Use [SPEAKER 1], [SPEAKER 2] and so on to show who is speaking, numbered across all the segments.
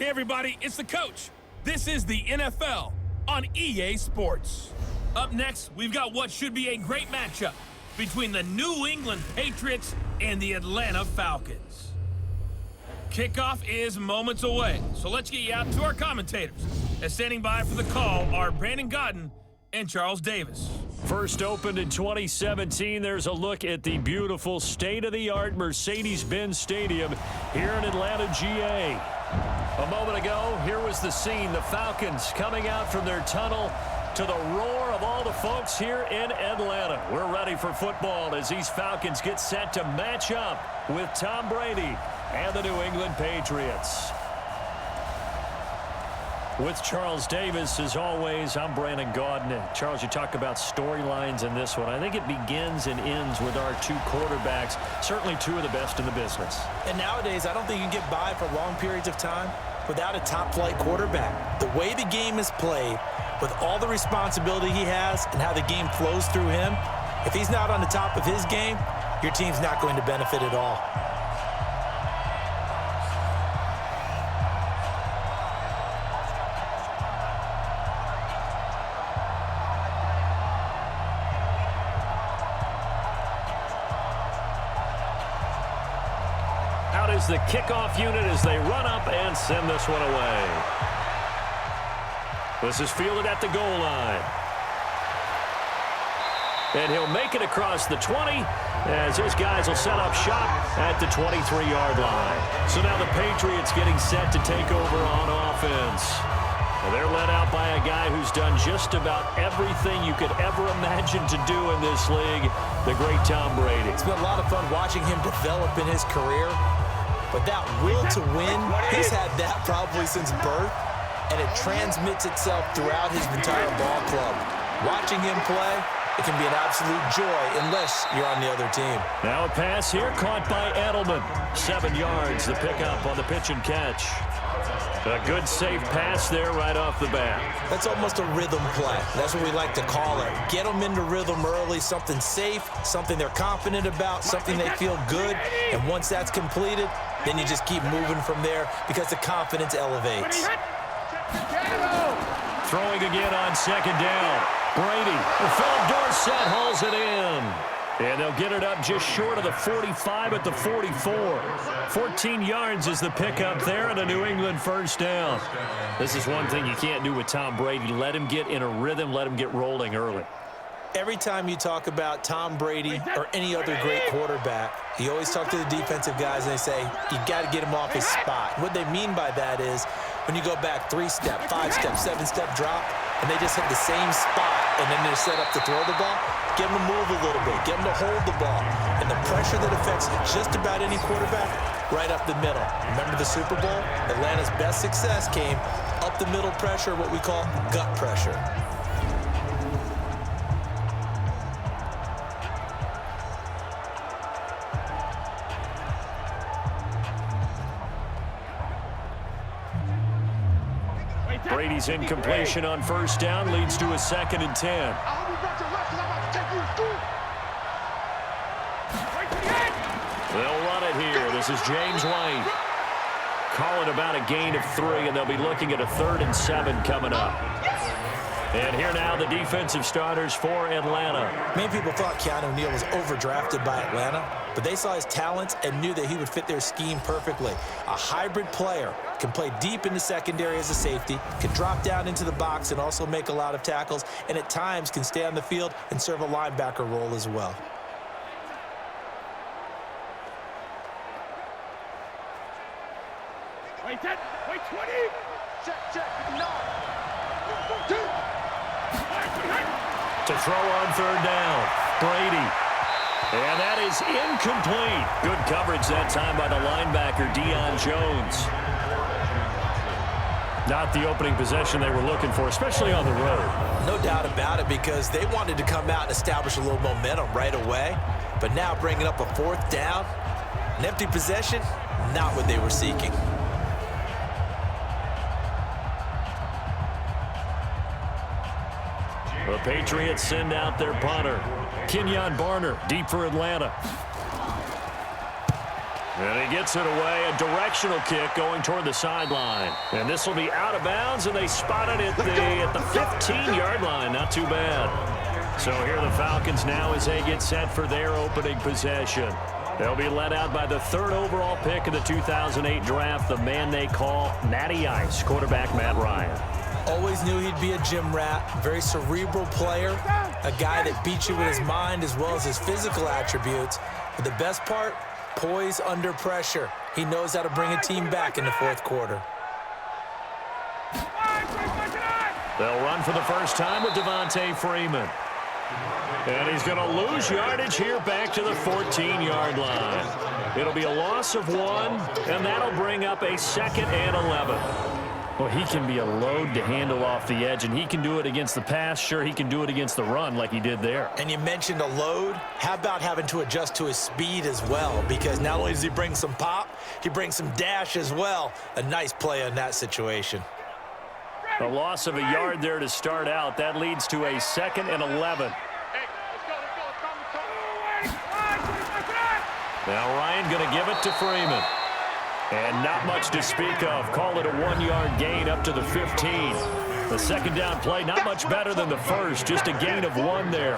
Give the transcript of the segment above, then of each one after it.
[SPEAKER 1] Hey everybody, it's the coach. This is the NFL on EA Sports. Up next, we've got what should be a great matchup between the New England Patriots and the Atlanta Falcons. Kickoff is moments away, so let's get you out to our commentators. And standing by for the call are Brandon Godden and Charles Davis.
[SPEAKER 2] First opened in 2017, there's a look at the beautiful state-of-the-art Mercedes-Benz Stadium here in Atlanta, GA. A moment ago, here was the scene. The Falcons coming out from their tunnel to the roar of all the folks here in Atlanta. We're ready for football as these Falcons get set to match up with Tom Brady and the New England Patriots. With Charles Davis, as always, I'm Brandon Godden. Charles, you talk about storylines in this one. I think it begins and ends with our two quarterbacks, certainly two of the best in the business.
[SPEAKER 3] And nowadays, I don't think you can get by for long periods of time without a top-flight quarterback. The way the game is played, with all the responsibility he has and how the game flows through him, if he's not on the top of his game, your team's not going to benefit at all.
[SPEAKER 2] Is the kickoff unit as they run up and send this one away. This is fielded at the goal line. And he'll make it across the 20 as his guys will set up shop at the 23-yard line. So now the Patriots getting set to take over on offense. Well, they're led out by a guy who's done just about everything you could ever imagine to do in this league, the great Tom Brady.
[SPEAKER 3] It's been a lot of fun watching him develop in his career. But that will to win, he's had that probably since birth, and it transmits itself throughout his entire ball club. Watching him play, it can be an absolute joy unless you're on the other team.
[SPEAKER 2] Now a pass here caught by Edelman. 7 yards, the pickup on the pitch and catch. A good safe pass there right off the bat.
[SPEAKER 3] That's almost a rhythm play. That's what we like to call it. Get them into rhythm early, something safe, something they're confident about, something they feel good. And once that's completed, then you just keep moving from there because the confidence elevates.
[SPEAKER 2] Throwing again on second down. Brady, Philip Dorsett hauls it in. And they'll get it up just short of the 45 at the 44. 14 yards is the pickup there and a New England first down. This is one thing you can't do with Tom Brady. Let him get in a rhythm. Let him get rolling early.
[SPEAKER 3] Every time you talk about Tom Brady or any other great quarterback, you always talk to the defensive guys and they say, you got to get him off his spot. What they mean by that is when you go back 3-step, 5-step, 7-step drop, and they just hit the same spot and then they're set up to throw the ball, get them to move a little bit, get them to hold the ball. And the pressure that affects just about any quarterback, right up the middle. Remember the Super Bowl? Atlanta's best success came up the middle pressure, what we call gut pressure.
[SPEAKER 2] Brady's incompletion on first down leads to a 2nd and 10. They'll run it here. This is James White. Call it about a gain of 3, and they'll be looking at a 3rd and 7 coming up. And here now the defensive starters for Atlanta.
[SPEAKER 3] Many people thought Keanu Neal was overdrafted by Atlanta, but they saw his talents and knew that he would fit their scheme perfectly. A hybrid player, can play deep in the secondary as a safety, can drop down into the box and also make a lot of tackles, and at times can stay on the field and serve a linebacker role as well.
[SPEAKER 4] Wait 10, wait 20. Check, no.
[SPEAKER 2] To throw on 3rd down, Brady. And that is incomplete. Good coverage that time by the linebacker, Deion Jones. Not the opening possession they were looking for, especially on the road.
[SPEAKER 3] No doubt about it, because they wanted to come out and establish a little momentum right away. But now bringing up a 4th down, an empty possession, not what they were seeking.
[SPEAKER 2] The Patriots send out their punter. Kenyon Barner, deep for Atlanta. And he gets it away, a directional kick going toward the sideline. And this will be out of bounds, and they spot it at the 15-yard line. Not too bad. So here are the Falcons now as they get set for their opening possession. They'll be led out by the 3rd overall pick of the 2008 draft, the man they call Matty Ice, quarterback Matt Ryan.
[SPEAKER 3] Always knew he'd be a gym rat, very cerebral player, a guy that beats you with his mind as well as his physical attributes. But the best part, poise under pressure. He knows how to bring a team back in the 4th quarter.
[SPEAKER 2] They'll run for the first time with Devontae Freeman. And he's going to lose yardage here back to the 14-yard line. It'll be a loss of 1, and that'll bring up a 2nd and 11. Well, he can be a load to handle off the edge, and he can do it against the pass. Sure, he can do it against the run like he did there.
[SPEAKER 3] And you mentioned a load. How about having to adjust to his speed as well? Because not only does he bring some pop, he brings some dash as well. A nice play in that situation.
[SPEAKER 2] A loss of a yard there to start out. That leads to a 2nd and 11. Now Ryan going to give it to Freeman. And not much to speak of. Call it a 1-yard gain up to the 15. The second down play, not much better than the first. Just a gain of 1 there.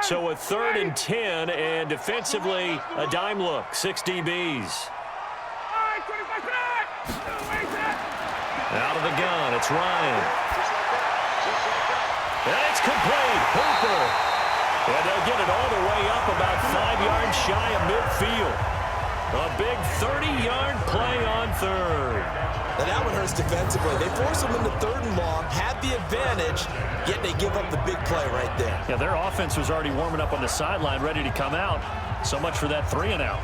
[SPEAKER 2] So a 3rd and 10, and defensively, a dime look, 6 DBs. Out of the gun, it's Ryan. And it's complete, Hooper. And they'll get it all the way up about 5 yards shy of midfield. A big 30-yard play on 3rd.
[SPEAKER 3] Now that one hurts defensively. They force him into 3rd and long, had the advantage, yet they give up the big play right there.
[SPEAKER 2] Yeah, their offense was already warming up on the sideline, ready to come out. So much for that 3-and-out.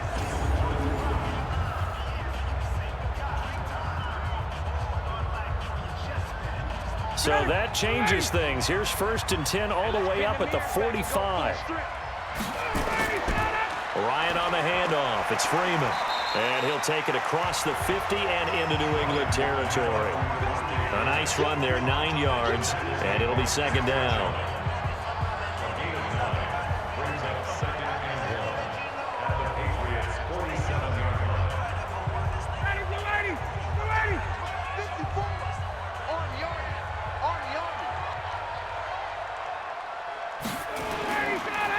[SPEAKER 2] So that changes things. Here's 1st and 10 all the way up at the 45. Ryan on the handoff. It's Freeman. And he'll take it across the 50 and into New England territory. A nice run there, 9 yards, and it'll be 2nd down.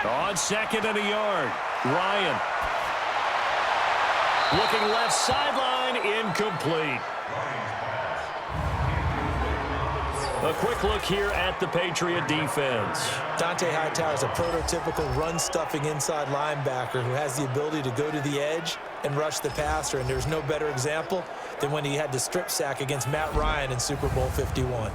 [SPEAKER 2] On 2nd and a yard, Ryan. Looking left sideline, incomplete. A quick look here at the Patriot defense.
[SPEAKER 3] Dante Hightower is a prototypical run-stuffing inside linebacker who has the ability to go to the edge and rush the passer, and there's no better example than when he had the strip sack against Matt Ryan in Super Bowl 51.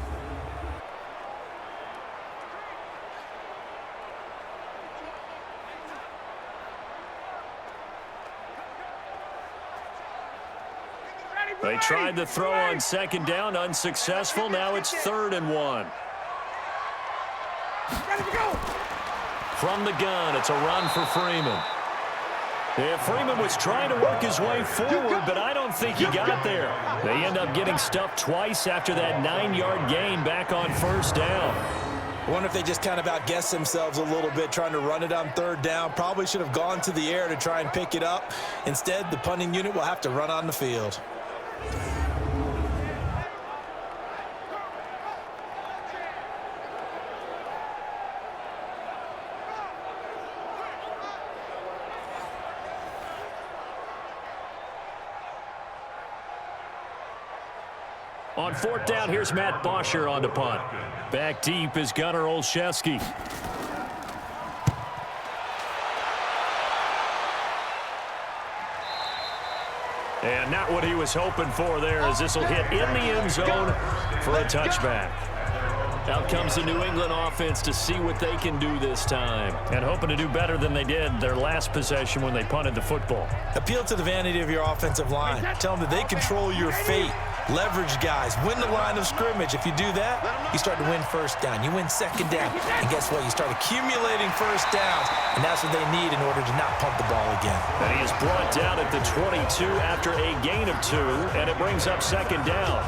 [SPEAKER 2] They tried the throw on 2nd down, unsuccessful. Now it's 3rd and 1. From the gun, it's a run for Freeman. Yeah, Freeman was trying to work his way forward, but I don't think he got there. They end up getting stuffed twice after that 9-yard gain back on 1st down.
[SPEAKER 3] I wonder if they just kind of outguessed themselves a little bit trying to run it on 3rd down. Probably should have gone to the air to try and pick it up. Instead, the punting unit will have to run on the field.
[SPEAKER 2] On 4th down, here's Matt Bosher on the punt. Back deep is Gunnar Olszewski. And not what he was hoping for there, as this will hit in the end zone for a touchback. Out comes the New England offense to see what they can do this time, and hoping to do better than they did their last possession when they punted the football.
[SPEAKER 3] Appeal to the vanity of your offensive line. Tell them that they control your fate. Leverage guys. Win the line of scrimmage. If you do that, you start to win first down. You win second down. And guess what? You start accumulating first downs. And that's what they need in order to not punt the ball again.
[SPEAKER 2] And he is brought down at the 22 after a gain of 2. And it brings up second down.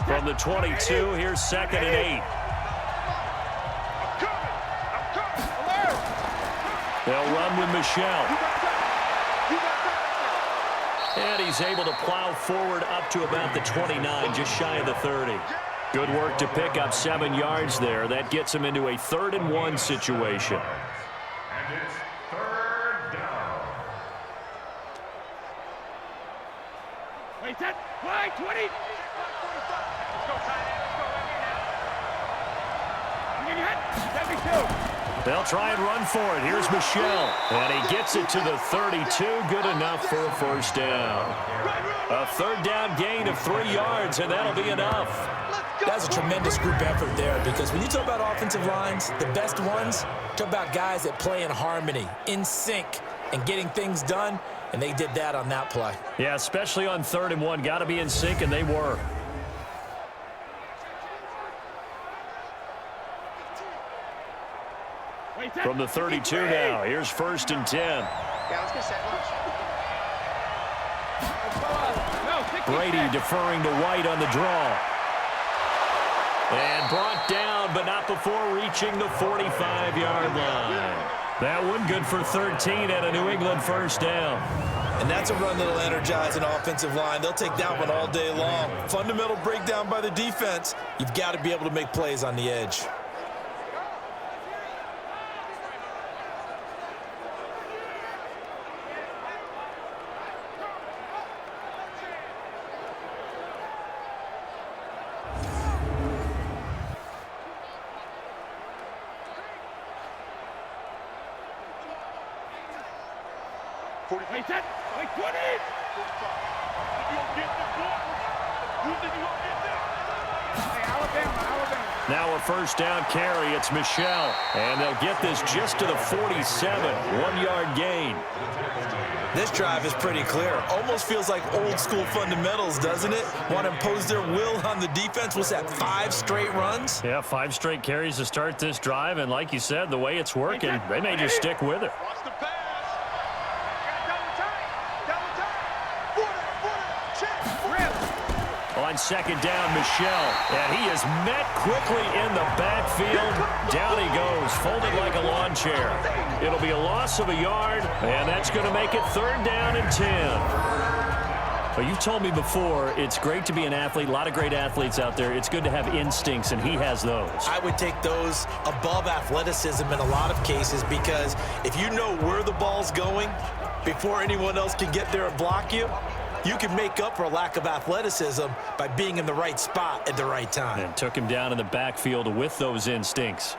[SPEAKER 2] From the 22, here's 2nd and 8. They'll run with Michelle. And he's able to plow forward up to about the 29, just shy of the 30. Good work to pick up 7 yards there. That gets him into a 3rd and 1 situation.
[SPEAKER 5] And it's 3rd down.
[SPEAKER 4] Wait, set, play, 20. Let's go, tight end. Let's go, right now. 72.
[SPEAKER 2] They'll try and run for it. Here's Michelle. And he gets it to the 32. Good enough for a first down. A 3rd down gain of 3 yards, and that'll be enough.
[SPEAKER 3] That's a tremendous group effort there, because when you talk about offensive lines, the best ones, talk about guys that play in harmony, in sync, and getting things done, and they did that on that play.
[SPEAKER 2] Yeah, especially on 3rd and 1. Got to be in sync, and they were. From the 32 now, here's 1st and 10.
[SPEAKER 4] Yeah, let's get set.
[SPEAKER 2] Brady deferring to White on the draw. And brought down, but not before reaching the 45-yard line. That one good for 13 and a New England first down.
[SPEAKER 3] And that's a run that'll energize an offensive line. They'll take that one all day long. Fundamental breakdown by the defense. You've got to be able to make plays on the edge.
[SPEAKER 4] Wait, set, wait, 20.
[SPEAKER 2] Now a first down carry. It's Michelle. And they'll get this just to the 47. 1-yard gain.
[SPEAKER 3] This drive is pretty clear. Almost feels like old school fundamentals, doesn't it? Want to impose their will on the defense. What's that, 5 straight runs?
[SPEAKER 2] Yeah, 5 straight carries to start this drive. And like you said, the way it's working, they may just stick with it. On 2nd down, Michelle, and he is met quickly in the backfield. Down he goes, folded like a lawn chair. It'll be a loss of a yard, and that's going to make it 3rd down and 10. Well, you've told me before, it's great to be an athlete. A lot of great athletes out there. It's good to have instincts, and he has those.
[SPEAKER 3] I would take those above athleticism in a lot of cases, because if you know where the ball's going before anyone else can get there and block you, you can make up for a lack of athleticism by being in the right spot at the right time.
[SPEAKER 2] And took him down in the backfield with those instincts.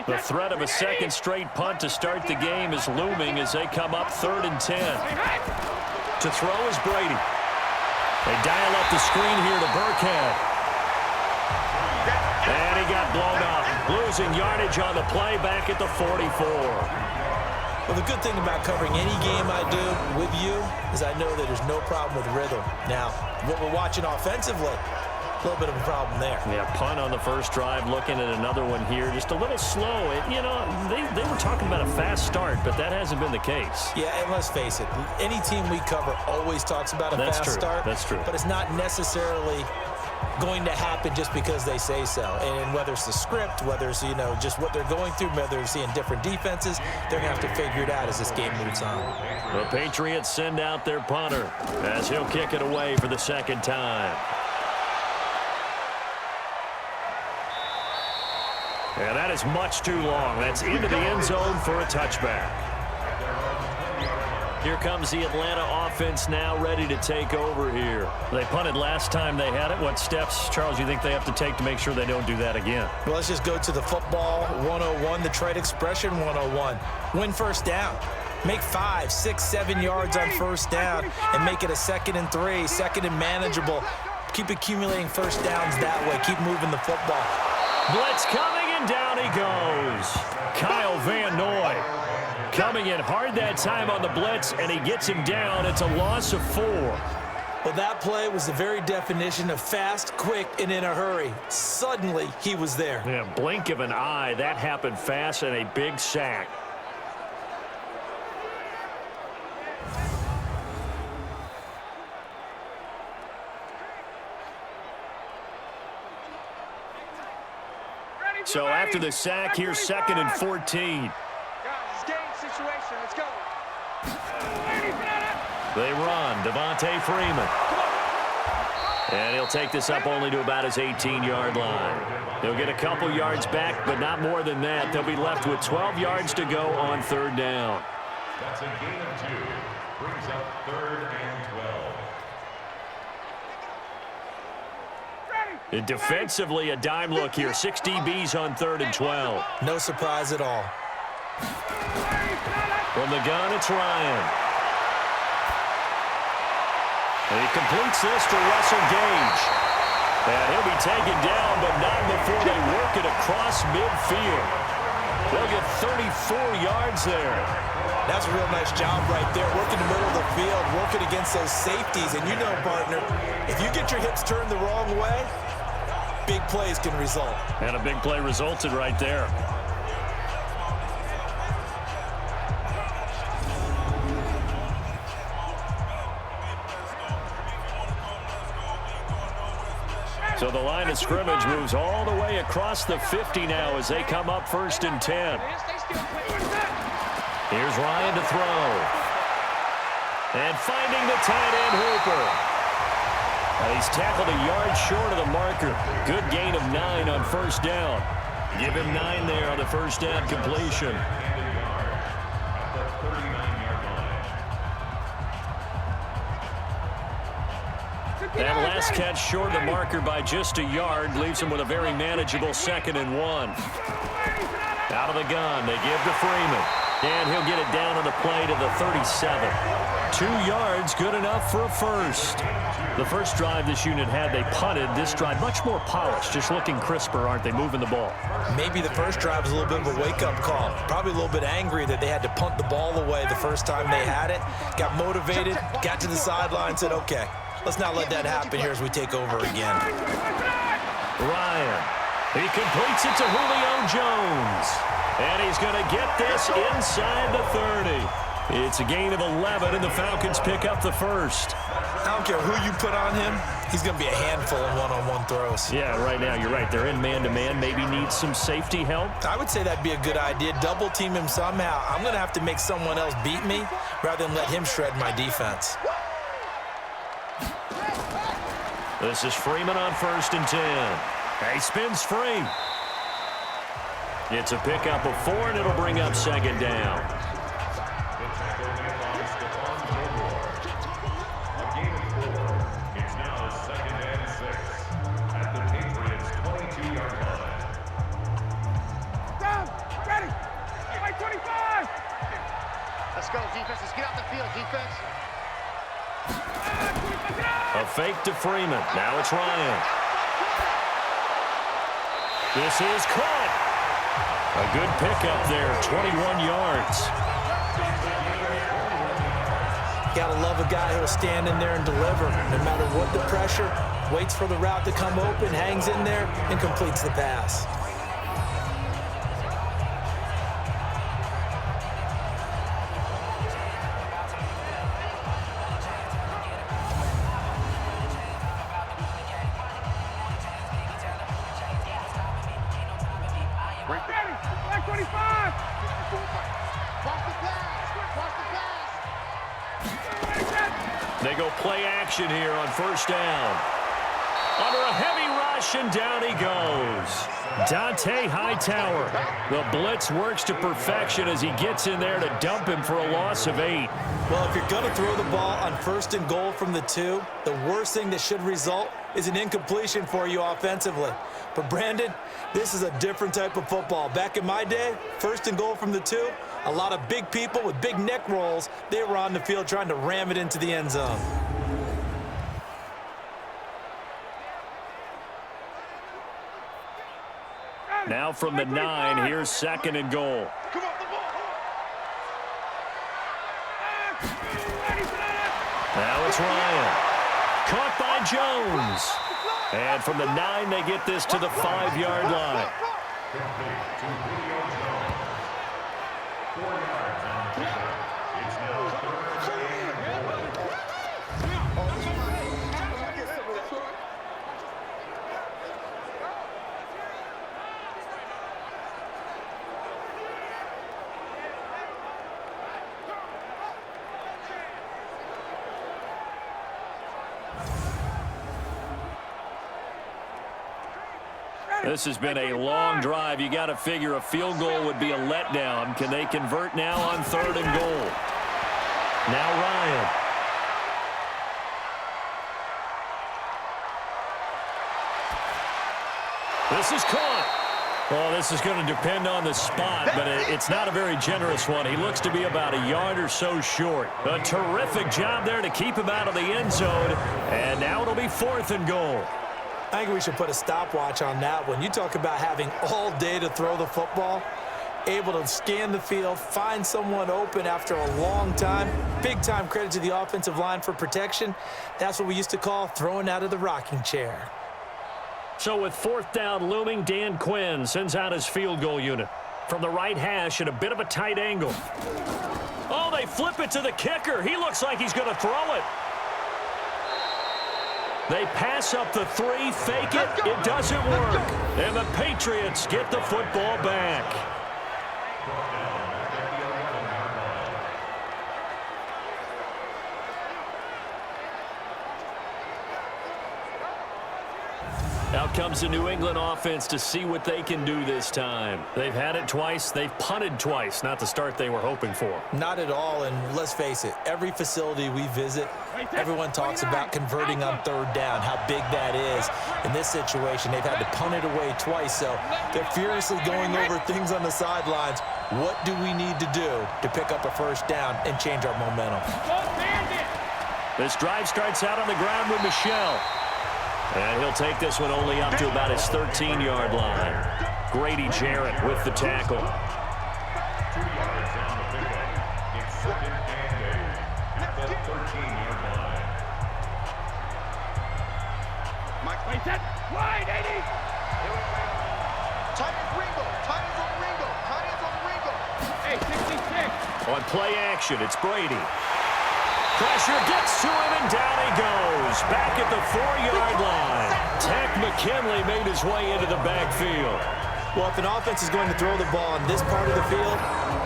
[SPEAKER 2] The threat of a 2nd straight punt to start the game is looming as they come up 3rd and 10. To throw is Brady. They dial up the screen here to Burkhead. And he got blown up. Losing yardage on the play back at the 44.
[SPEAKER 3] Well, the good thing about covering any game I do with you is I know that there's no problem with rhythm. Now, what we're watching offensively, a little bit of a problem there.
[SPEAKER 2] Yeah, punt on the first drive, looking at another one here. Just a little slow. You know, they were talking about a fast start, but that hasn't been the case.
[SPEAKER 3] Yeah, and let's face it, any team we cover always talks about a fast start.
[SPEAKER 2] That's true.
[SPEAKER 3] But it's not necessarily going to happen just because they say so. And whether it's the script, whether it's, you know, just what they're going through, whether they're seeing different defenses, they're going to have to figure it out as this game moves on.
[SPEAKER 2] The Patriots send out their punter as he'll kick it away for the 2nd time. And that is much too long. That's into the end zone for a touchback. Here comes the Atlanta offense now ready to take over here. They punted last time they had it. What steps, Charles, you think they have to take to make sure they don't do that again?
[SPEAKER 3] Well, let's just go to the football 101, the trade expression 101. Win first down. Make 5, 6, 7 yards on first down and make it a 2nd and 3, 2nd and manageable. Keep accumulating first downs that way. Keep moving the football.
[SPEAKER 2] Blitz coming and down he goes. Kyle Van Noy coming in hard that time on the blitz, and he gets him down. It's a loss of 4.
[SPEAKER 3] Well, that play was the very definition of fast, quick, and in a hurry. Suddenly, he was there.
[SPEAKER 2] Yeah, blink of an eye. That happened fast, and a big sack. So after the sack, here's 2nd and 14.
[SPEAKER 4] Guys, it's game situation. Let's go.
[SPEAKER 2] They run. Devontae Freeman. And he'll take this up only to about his 18-yard line. They'll get a couple yards back, but not more than that. They'll be left with 12 yards to go on 3rd down.
[SPEAKER 5] That's a gain of 2. Brings up 3rd and 12.
[SPEAKER 2] Defensively, a dime look here. 6 DBs on 3rd and 12.
[SPEAKER 3] No surprise at all.
[SPEAKER 2] From the gun, it's Ryan. And he completes this to Russell Gage. And he'll be taken down, but not before they work it across midfield. They'll get 34 yards there.
[SPEAKER 3] That's a real nice job right there, working the middle of the field, working against those safeties. And you know, partner, if you get your hips turned the wrong way, big plays can result.
[SPEAKER 2] And a big play resulted right there. So the line of scrimmage moves all the way across the 50 now as they come up 1st and 10. Here's Ryan to throw. And finding the tight end Hooper. And he's tackled a yard short of the marker. Good gain of 9 on 1st down. Give him 9 there on the 1st down completion. That last catch short of the marker by just a yard leaves him with a very manageable 2nd and 1. Out of the gun, they give to Freeman. And he'll get it down on the play to the 37. 2 yards, good enough for a first. The first drive this unit had, they punted. This drive, much more polished, just looking crisper, aren't they, moving the ball?
[SPEAKER 3] Maybe the first drive was a little bit of a wake-up call. Probably a little bit angry that they had to punt the ball away the first time they had it. Got motivated, got to the sideline, said, okay, let's not let that happen here as we take over again.
[SPEAKER 2] Ryan, he completes it to Julio Jones. And he's going to get this inside the 30. It's a gain of 11, and the Falcons pick up the first.
[SPEAKER 3] I don't care who you put on him. He's going to be a handful of one-on-one throws.
[SPEAKER 2] Yeah, right now, you're right. They're in man-to-man. Maybe need some safety help.
[SPEAKER 3] I would say that'd be a good idea. Double team him somehow. I'm going to have to make someone else beat me rather than let him shred my defense.
[SPEAKER 2] This is Freeman on 1st and 10. He spins free. It's a pickup of 4, and it'll bring up 2nd down.
[SPEAKER 5] It's now 2nd and 6 at the Patriots' 22-yard line.
[SPEAKER 4] Down, ready, like 25.
[SPEAKER 6] Let's go, defense. Let's get out the field, defense.
[SPEAKER 2] A fake to Freeman. Now it's Ryan. This is caught. A good pickup there, 21 yards.
[SPEAKER 3] Gotta love a guy who'll stand in there and deliver. No matter what the pressure, waits for the route to come open, hangs in there, and completes the pass.
[SPEAKER 4] Like 25.
[SPEAKER 2] They go play action here on 1st down. Under a heavy rush, and down he goes. Dante Hightower. The blitz works to perfection as he gets in there to dump him for a loss of 8.
[SPEAKER 3] Well, if you're going to throw the ball on 1st and goal from the 2, the worst thing that should result is an incompletion for you offensively. But, Brandon, this is a different type of football. Back in my day, 1st and goal from the 2, a lot of big people with big neck rolls, they were on the field trying to ram it into the end zone.
[SPEAKER 2] Now Now from the 9, here's 2nd and goal. Now it's Ryan. Caught by Jones. And from the 9, they get this to the 5-yard line. This has been a long drive. You got to figure a field goal would be a letdown. Can they convert now on 3rd and goal? Now Ryan. This is caught. Well, this is going to depend on the spot, but it's not a very generous one. He looks to be about a yard or so short. A terrific job there to keep him out of the end zone. And now it'll be 4th and goal.
[SPEAKER 3] I think we should put a stopwatch on that one. You talk about having all day to throw the football, able to scan the field, find someone open after a long time. Big time credit to the offensive line for protection. That's what we used to call throwing out of the rocking chair.
[SPEAKER 2] So with 4th down looming, Dan Quinn sends out his field goal unit. From the right hash at a bit of a tight angle. Oh, they flip it to the kicker. He looks like he's going to throw it. They pass up the 3, fake it. It doesn't work. And the Patriots get the football back. Out comes the New England offense to see what they can do this time. They've had it twice. They've punted twice. Not the start they were hoping for.
[SPEAKER 3] Not at all, and let's face it, every facility we visit, everyone talks about converting on 3rd down, how big that is. In this situation, they've had to punt it away twice, so they're furiously going over things on the sidelines. What do we need to do to pick up a 1st down and change our momentum?
[SPEAKER 2] This drive starts out on the ground with Michel. And he'll take this one only up to about his 13-yard line. Grady Jarrett with the tackle.
[SPEAKER 5] 2 yards on the pickup. It's 2nd and 8 at the 13-yard line.
[SPEAKER 4] Mike, wait, set, wide, 80.
[SPEAKER 6] Tight end Ringo. Tight ends on Ringo. Tight ends on Ringo.
[SPEAKER 4] Hey, 66.
[SPEAKER 2] On play action, it's Brady. Pressure gets to him, and down he goes. Back at the 4-yard line. Tech McKinley made his way into the backfield.
[SPEAKER 3] Well, if an offense is going to throw the ball in this part of the field,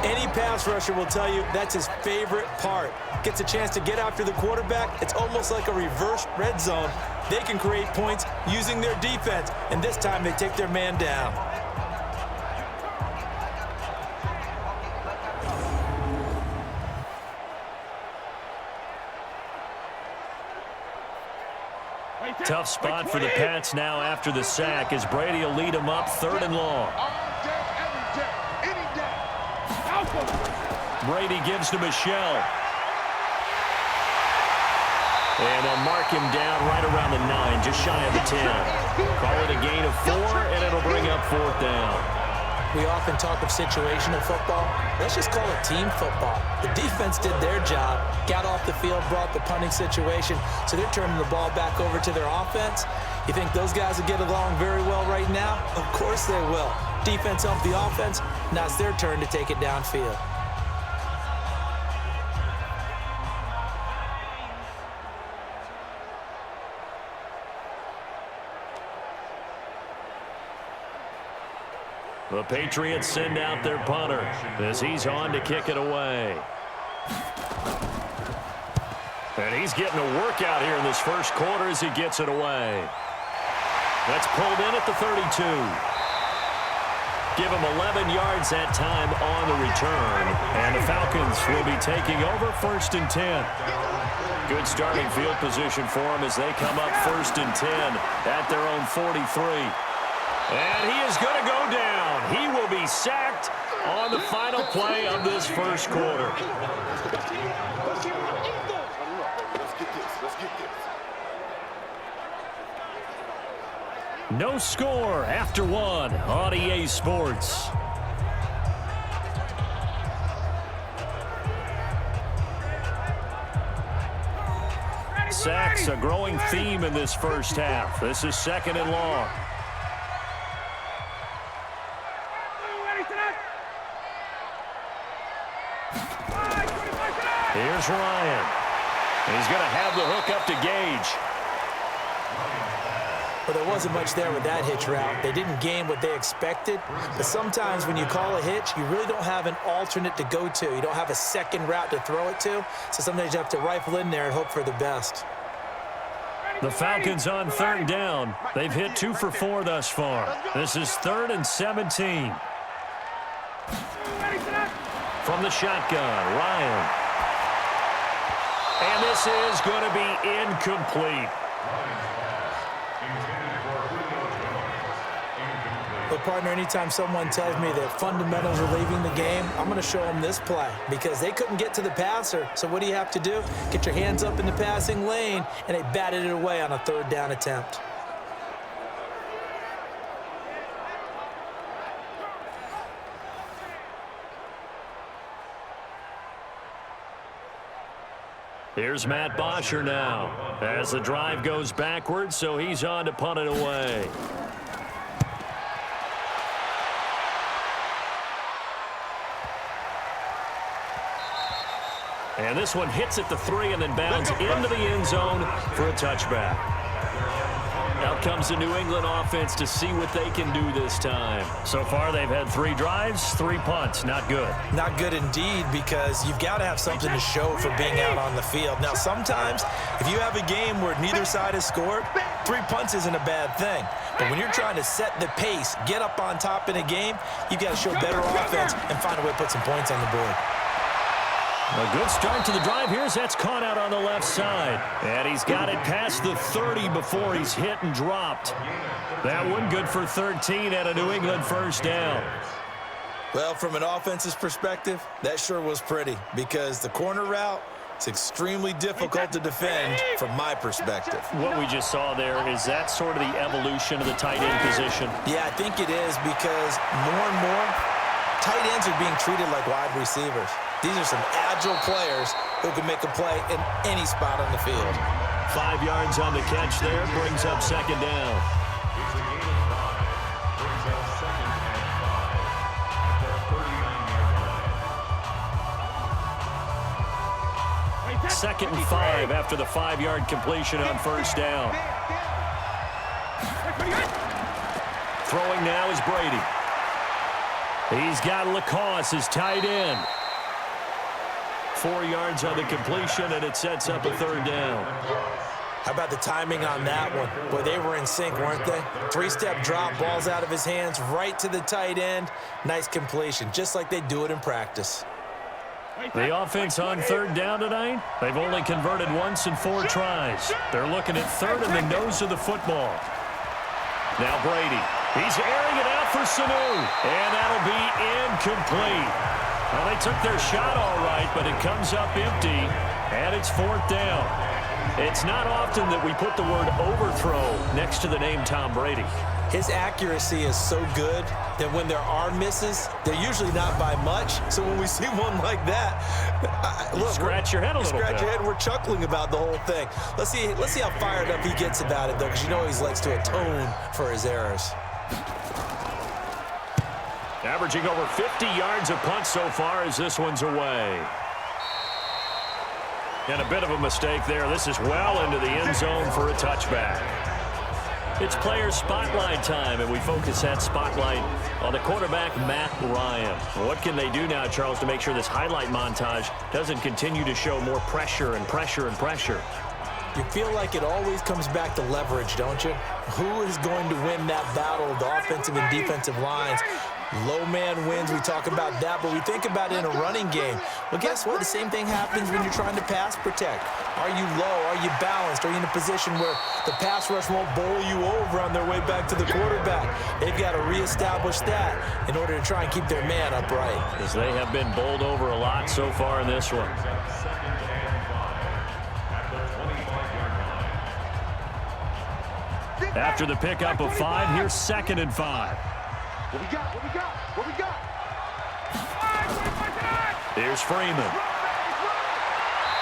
[SPEAKER 3] any pass rusher will tell you that's his favorite part. Gets a chance to get after the quarterback. It's almost like a reverse red zone. They can create points using their defense, and this time they take their man down.
[SPEAKER 2] Tough spot for the Pats now after the sack as Brady will lead them up 3rd and long. Brady gives to Michel. And they'll mark him down right around the 9, just shy of the 10. Call it a gain of 4, and it'll bring up 4th down.
[SPEAKER 3] We often talk of situational football. Let's just call it team football. The defense did their job, got off the field, brought the punting situation, so they're turning the ball back over to their offense. You think those guys will get along very well right now? Of course they will. Defense helped the offense. Now it's their turn to take it downfield.
[SPEAKER 2] The Patriots send out their punter as he's on to kick it away. And he's getting a workout here in this first quarter as he gets it away. That's pulled in at the 32. Give him 11 yards that time on the return. And the Falcons will be taking over 1st and 10. Good starting field position for them as they come up 1st and 10 at their own 43. And he is going to go down. He will be sacked on the final play of this first quarter. No score after one on EA Sports. Sacks, a growing theme in this first half. This is 2nd and long. Here's Ryan. He's going to have the hook up to Gage.
[SPEAKER 3] Well, there wasn't much there with that hitch route. They didn't gain what they expected. But sometimes when you call a hitch, you really don't have an alternate to go to. You don't have a second route to throw it to. So sometimes you have to rifle in there and hope for the best.
[SPEAKER 2] The Falcons on 3rd down. They've hit 2 for 4 thus far. This is 3rd and 17. From the shotgun, Ryan. And this is going to be incomplete.
[SPEAKER 3] But, partner, anytime someone tells me that fundamentals are leaving the game, I'm going to show them this play because they couldn't get to the passer. So what do you have to do? Get your hands up in the passing lane, and they batted it away on a 3rd down attempt.
[SPEAKER 2] Here's Matt Bosher now as the drive goes backwards, so he's on to punt it away. And this one hits at the 3 and then bounds into the end zone for a touchback. Out comes the New England offense to see what they can do this time. So far, they've had 3 drives, 3 punts. Not good.
[SPEAKER 3] Not good indeed, because you've got to have something to show for being out on the field. Now, sometimes, if you have a game where neither side has scored, 3 punts isn't a bad thing. But when you're trying to set the pace, get up on top in a game, you've got to show better offense and find a way to put some points on the board.
[SPEAKER 2] A good start to the drive here as that's caught out on the left side. And he's got it past the 30 before he's hit and dropped. That one good for 13 at a New England 1st down.
[SPEAKER 3] Well, from an offense's perspective, that sure was pretty because the corner route, it's extremely difficult to defend from my perspective.
[SPEAKER 2] What we just saw there, is that sort of the evolution of the tight end position?
[SPEAKER 3] Yeah, I think it is because more and more, tight ends are being treated like wide receivers. These are some agile players who can make a play in any spot on the field.
[SPEAKER 2] 5 yards on the catch there, brings up 2nd down.
[SPEAKER 5] It's a gain of 5. Brings up 2nd and 5 at the 39-yard line.
[SPEAKER 2] 2nd and 5 after the 5-yard completion on 1st down. Throwing now is Brady. He's got Lacoste as tight end. 4 yards on the completion, and it sets up a 3rd down.
[SPEAKER 3] How about the timing on that one? Boy, they were in sync, weren't they? 3-step drop, balls out of his hands, right to the tight end. Nice completion, just like they do it in practice.
[SPEAKER 2] The offense on 3rd down tonight, they've only converted once in 4 tries. They're looking at 3rd in the nose of the football. Now Brady. He's airing it out for Sanu, and that'll be incomplete. Well, they took their shot all right, but it comes up empty, and it's 4th down. It's not often that we put the word overthrow next to the name Tom Brady.
[SPEAKER 3] His accuracy is so good that when there are misses, they're usually not by much. So when we see one like that, look,
[SPEAKER 2] scratch your head a little bit.
[SPEAKER 3] Scratch your head. We're chuckling about the whole thing. Let's see how fired up he gets about it, though, because you know he likes to atone for his errors.
[SPEAKER 2] Averaging over 50 yards a punt so far as this one's away. And a bit of a mistake there. This is well into the end zone for a touchback. It's player spotlight time, and we focus that spotlight on the quarterback, Matt Ryan. What can they do now, Charles, to make sure this highlight montage doesn't continue to show more pressure and pressure and pressure?
[SPEAKER 3] You feel like it always comes back to leverage, don't you? Who is going to win that battle of the offensive and defensive lines? Low man wins. We talk about that, but we think about it in a running game. Well, guess what? The same thing happens when you're trying to pass protect. Are you low? Are you balanced? Are you in a position where the pass rush won't bowl you over on their way back to the quarterback? They've got to reestablish that in order to try and keep their man upright.
[SPEAKER 2] Because they have been bowled over a lot so far in this one. After the pickup of 5, here's 2nd and 5.
[SPEAKER 4] What we got? What we got? What we got?
[SPEAKER 2] Here's Freeman.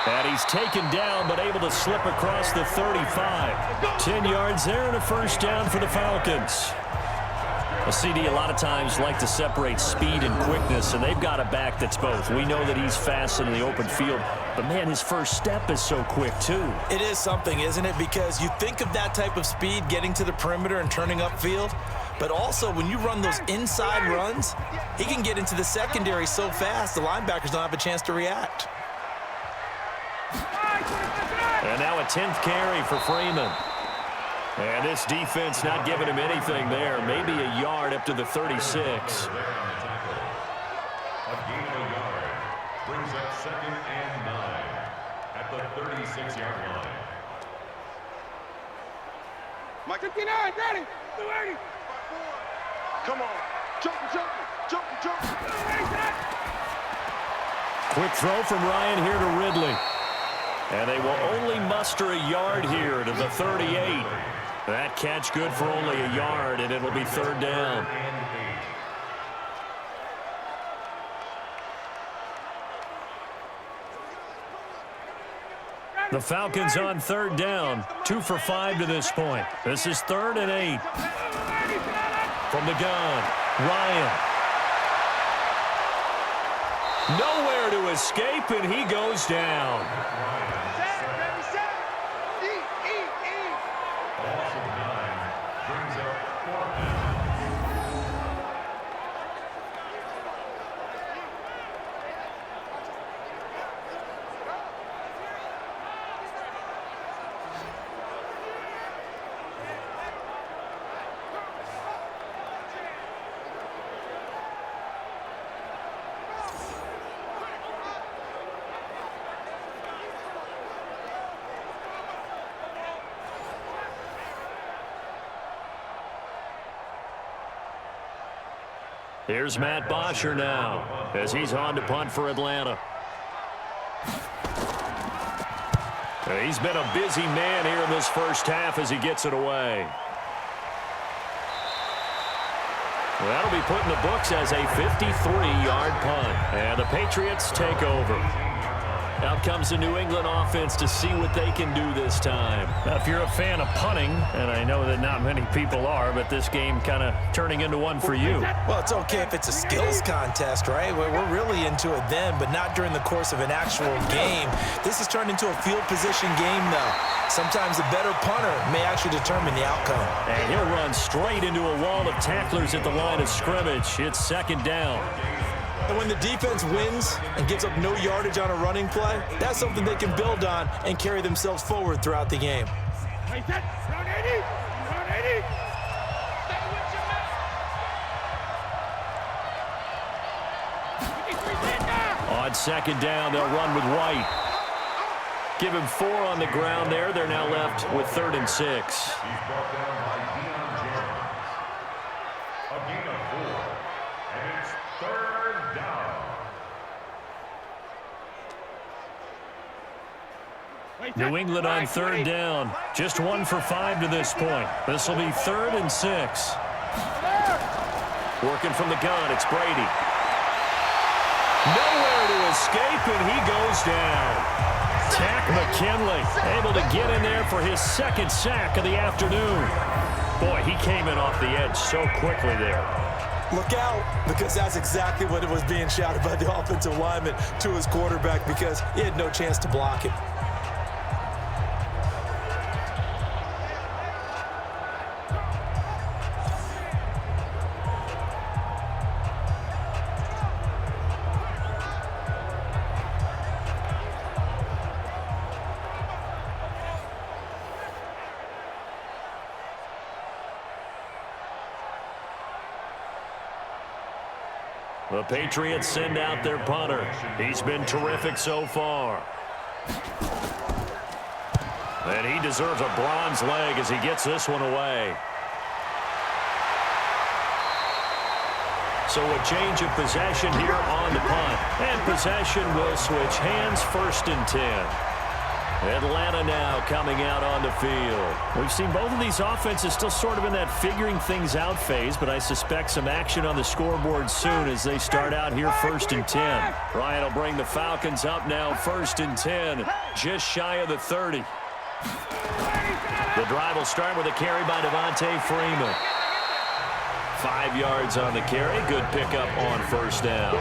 [SPEAKER 2] And he's taken down, but able to slip across the 35. 10 yards there and a first down for the Falcons. A CD a lot of times like to separate speed and quickness, and they've got a back that's both. We know that he's fast in the open field, but, man, his first step is so quick, too.
[SPEAKER 3] It is something, isn't it? Because you think of that type of speed getting to the perimeter and turning upfield, but also when you run those inside runs, he can get into the secondary so fast the linebackers don't have a chance to react.
[SPEAKER 2] And now a 10th carry for Freeman. And this defense not giving him anything there. Maybe a yard up to the 36.
[SPEAKER 5] A gain of a yard brings up 2nd and 9 at the 36-yard line.
[SPEAKER 4] Mike 59, ready. 280. Come on. Jumping.
[SPEAKER 2] Quick throw from Ryan here to Ridley. And they will only muster a yard here to the 38. That catch good for only a yard, and it'll be 3rd down. The Falcons on 3rd down. 2 for 5 to this point. This is 3rd and 8. From the gun, Ryan. Nowhere to escape, and he goes down. Here's Matt Bosher now as he's on to punt for Atlanta. He's been a busy man here in this first half as he gets it away. Well, that'll be put in the books as a 53-yard punt. And the Patriots take over. Out comes the New England offense to see what they can do this time. Now, if you're a fan of punting, and I know that not many people are, but this game kind of turning into one for you.
[SPEAKER 3] Well, it's okay if it's a skills contest, right? We're really into it then, but not during the course of an actual game. This has turned into a field position game, though. Sometimes the better punter may actually determine the outcome.
[SPEAKER 2] And he'll run straight into a wall of tacklers at the line of scrimmage. It's 2nd down.
[SPEAKER 3] And when the defense wins and gives up no yardage on a running play, that's something they can build on and carry themselves forward throughout the game.
[SPEAKER 2] On 2nd down, they'll run with White. Give him 4 on the ground there. They're now left with 3rd and 6. New England on 3rd down. Just 1 for 5 to this point. This will be 3rd and 6. Working from the gun, it's Brady. Nowhere to escape, and he goes down. Tack McKinley able to get in there for his 2nd sack of the afternoon. Boy, he came in off the edge so quickly there.
[SPEAKER 3] Look out, because that's exactly what it was being shouted by the offensive lineman to his quarterback, because he had no chance to block him.
[SPEAKER 2] The Patriots send out their punter. He's been terrific so far. And he deserves a bronze leg as he gets this one away. So a change of possession here on the punt. And possession will switch hands, 1st and 10. Atlanta now coming out on the field. We've seen both of these offenses still sort of in that figuring things out phase, but I suspect some action on the scoreboard soon as they start out here 1st and 10. Ryan will bring the Falcons up now 1st and 10, just shy of the 30. The drive will start with a carry by Devontae Freeman. 5 yards on the carry. Good pickup on 1st down.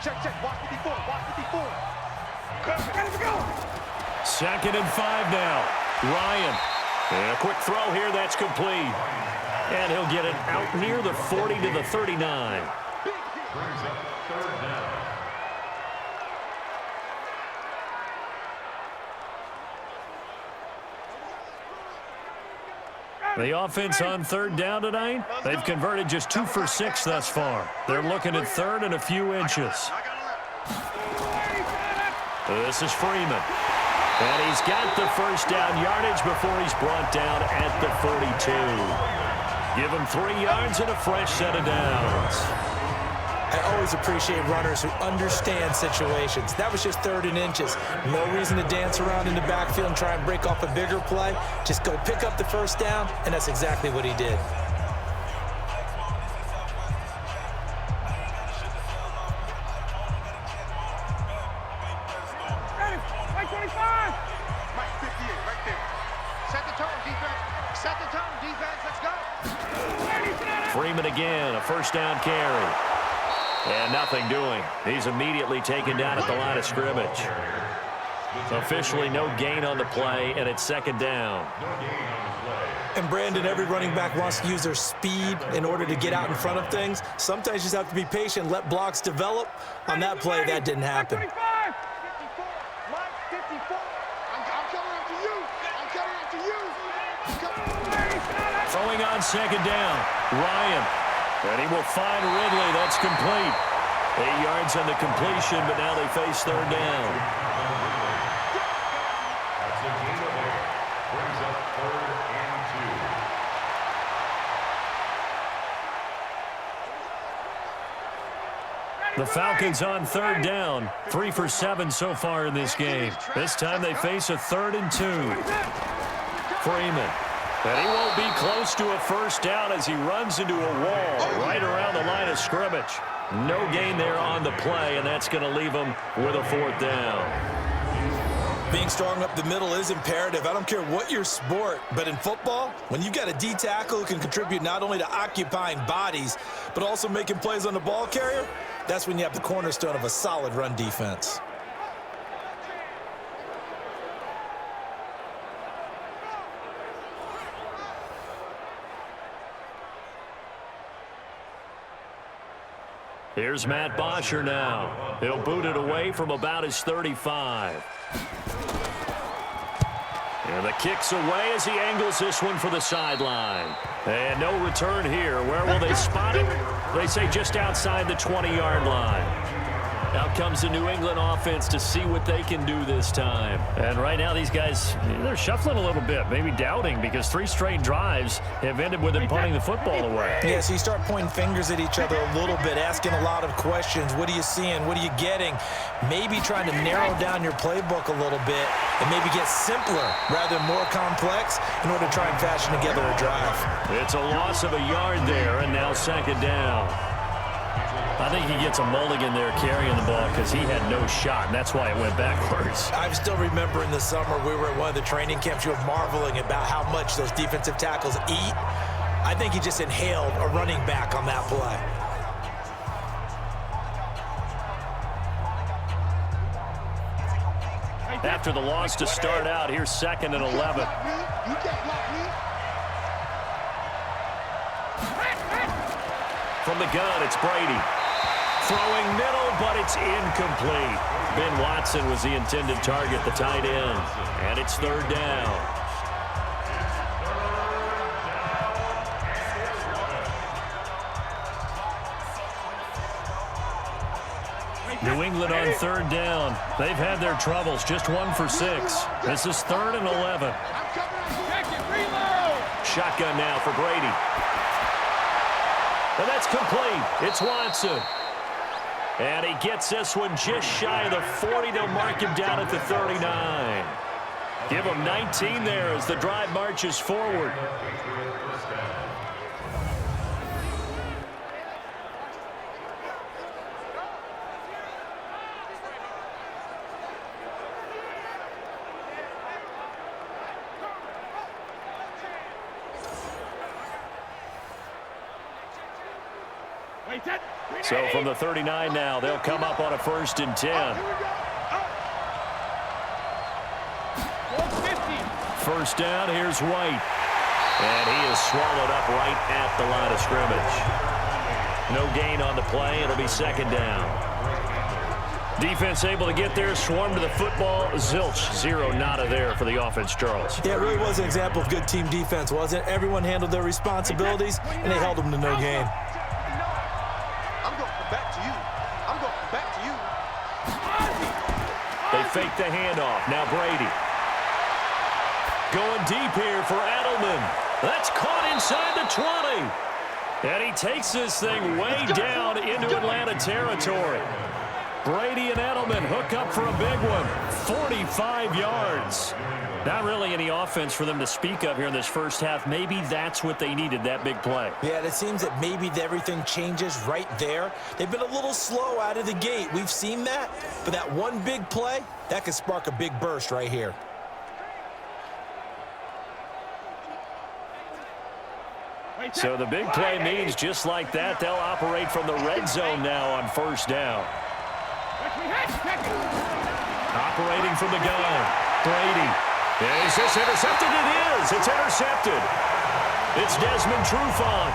[SPEAKER 6] Check, watch 54, watch 54. Let's go.
[SPEAKER 2] 2nd and 5 now. Ryan. And a quick throw here, that's complete. And he'll get it out near the 40 to the 39.
[SPEAKER 5] Brings up 3rd down.
[SPEAKER 2] The offense on 3rd down tonight, they've converted just 2 for 6 thus far. They're looking at 3rd and a few inches. This is Freeman. And he's got the 1st down yardage before he's brought down at the 42. Give him 3 yards and a fresh set of downs.
[SPEAKER 3] I always appreciate runners who understand situations. That was just 3rd and inches. No reason to dance around in the backfield and try and break off a bigger play. Just go pick up the 1st down, and that's exactly what he did.
[SPEAKER 2] Freeman again, a 1st down carry. And nothing doing. He's immediately taken down at the line of scrimmage. Officially no gain on the play, and it's 2nd down.
[SPEAKER 3] And Brandon, every running back wants to use their speed in order to get out in front of things. Sometimes you just have to be patient, let blocks develop. On that play, that didn't happen.
[SPEAKER 2] Throwing on 2nd down. Ryan. And he will find Ridley. That's complete. 8 yards on the completion, but now they face 3rd down.
[SPEAKER 5] Brings up 3rd and 2.
[SPEAKER 2] The Falcons on 3rd down. 3 for 7 so far in this game. This time they face a 3rd and 2. Freeman. And he won't be close to a 1st down as he runs into a wall right around the line of scrimmage. No gain there on the play, and that's going to leave him with a 4th down.
[SPEAKER 3] Being strong up the middle is imperative. I don't care what your sport, but in football, when you've got a D tackle who can contribute not only to occupying bodies, but also making plays on the ball carrier, that's when you have the cornerstone of a solid run defense.
[SPEAKER 2] Here's Matt Bosher now. He'll boot it away from about his 35. And the kick's away as he angles this one for the sideline. And no return here. Where will they spot it? They say just outside the 20-yard line. Out comes the New England offense to see what they can do this time. And right now these guys, they're shuffling a little bit, maybe doubting, because 3 straight drives have ended with them punting the football away.
[SPEAKER 3] Yeah, so you start pointing fingers at each other a little bit, asking a lot of questions. What are you seeing? What are you getting? Maybe trying to narrow down your playbook a little bit and maybe get simpler rather than more complex in order to try and fashion together a drive.
[SPEAKER 2] It's a loss of a yard there, and now 2nd down. I think he gets a mulligan there carrying the ball because he had no shot, and that's why it went backwards.
[SPEAKER 3] I still remember in the summer we were at one of the training camps. You were marveling about how much those defensive tackles eat. I think he just inhaled a running back on that play.
[SPEAKER 2] After the loss to start out, here's 2nd and 11. From the gun, it's Brady. Throwing middle, but it's incomplete. Ben Watson was the intended target, the tight end. And it's 3rd down. New England on 3rd down. They've had their troubles, just 1 for 6. This is 3rd and 11. shotgun now for Brady. And that's complete. It's Watson. And he gets this one just shy of the 40. They'll mark him down at the 39. Give him 19 there as the drive marches forward. So from the 39 now, they'll come up on a 1st and 10. First down, here's White. And he is swallowed up right at the line of scrimmage. No gain on the play. It'll be 2nd down. Defense able to get there, swarm to the football. Zilch, 0 nada there for the offense, Charles.
[SPEAKER 3] Yeah, it really was an example of good team defense, wasn't it? Everyone handled their responsibilities, and they held them to no gain.
[SPEAKER 2] They fake the handoff. Now Brady. Going deep here for Edelman. That's caught inside the 20. And he takes this thing way down into Atlanta territory. Brady and Edelman hook up for a big one. 45 yards. Not really any offense for them to speak of here in this first half. Maybe that's what they needed, that big play.
[SPEAKER 3] Yeah, it seems that maybe everything changes right there. They've been a little slow out of the gate. We've seen that. But that one big play, that could spark a big burst right here.
[SPEAKER 2] So the big play means just like that, they'll operate from the red zone now on 1st down. Operating from the gun. Brady. Is this intercepted? It is. It's intercepted. It's Desmond Trufant.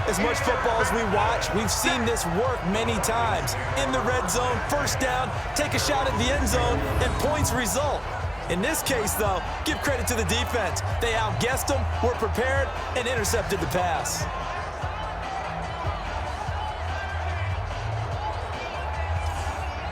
[SPEAKER 3] As much football as we watch, we've seen this work many times. In the red zone, 1st down, take a shot at the end zone, and points result. In this case, though, give credit to the defense. They outguessed them, were prepared, and intercepted the pass.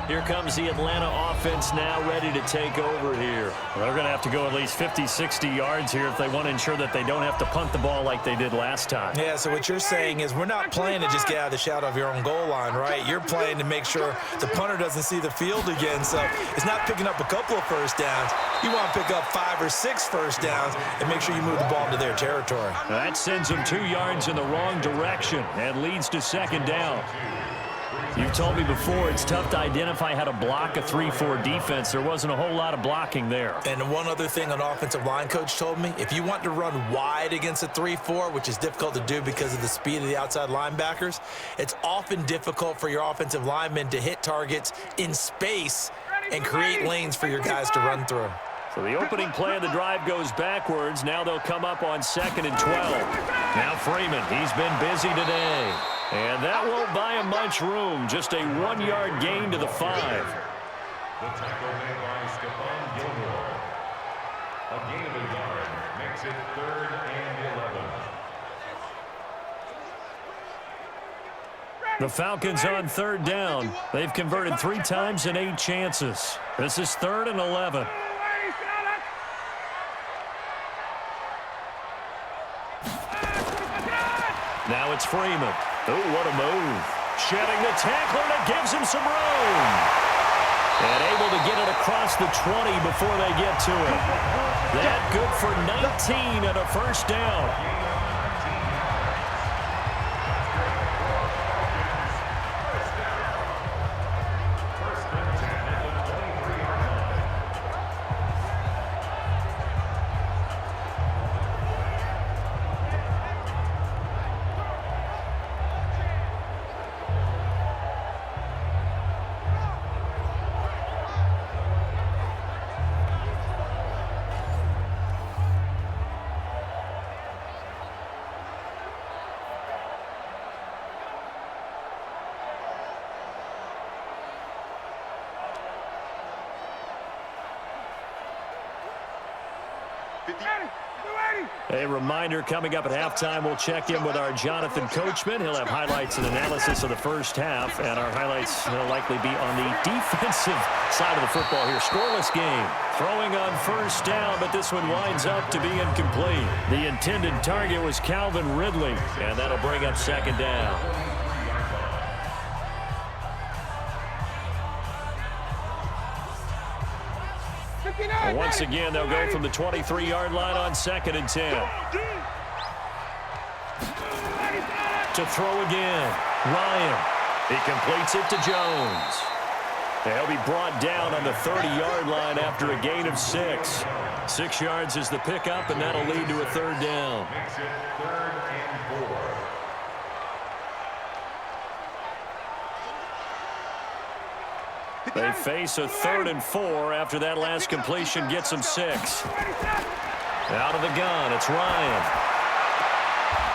[SPEAKER 2] Here comes the Atlanta offense now ready to take over here. Well, they're going to have to go at least 50, 60 yards here if they want to ensure that they don't have to punt the ball like they did last time.
[SPEAKER 3] Yeah, so what you're saying is we're not playing to just get out of the shadow of your own goal line, right? You're playing to make sure the punter doesn't see the field again. So it's not picking up a couple of 1st downs. You want to pick up 5 or 6 1st downs and make sure you move the ball into their territory.
[SPEAKER 2] That sends them 2 yards in the wrong direction and leads to 2nd down. You've told me before it's tough to identify how to block a 3-4 defense. There wasn't a whole lot of blocking there.
[SPEAKER 3] And one other thing an offensive line coach told me, if you want to run wide against a 3-4, which is difficult to do because of the speed of the outside linebackers, it's often difficult for your offensive linemen to hit targets in space and create lanes for your guys to run through.
[SPEAKER 2] So the opening play of the drive goes backwards. Now they'll come up on 2nd and 12. Now Freeman, he's been busy today. And that won't buy him much room. Just a 1-yard gain to the 5.
[SPEAKER 5] The tackle made by Stephon Gilmore. A gain of a yard makes it 3rd and 11.
[SPEAKER 2] The Falcons on 3rd down. They've converted 3 times in 8 chances. This is 3rd and 11. Now it's Freeman. Oh, what a move. Shedding the tackler, and it gives him some room. And able to get it across the 20 before they get to it. That good for 19 and a 1st down. A reminder, coming up at halftime, we'll check in with our Jonathan Coachman. He'll have highlights and analysis of the first half, and our highlights will likely be on the defensive side of the football here. Scoreless game. Throwing on first down, but this one winds up to be incomplete. The intended target was Calvin Ridley, and that'll bring up second down. And once again, they'll go from the 23-yard line on 2nd and 10. To throw again. Ryan. He completes it to Jones. He'll be brought down on the 30-yard line after a gain of 6. 6 yards is the pickup, and that'll lead to a third down.
[SPEAKER 5] Makes it 3rd and 4.
[SPEAKER 2] They face a 3rd and 4 after that last completion gets them 6. Out of the gun, it's Ryan.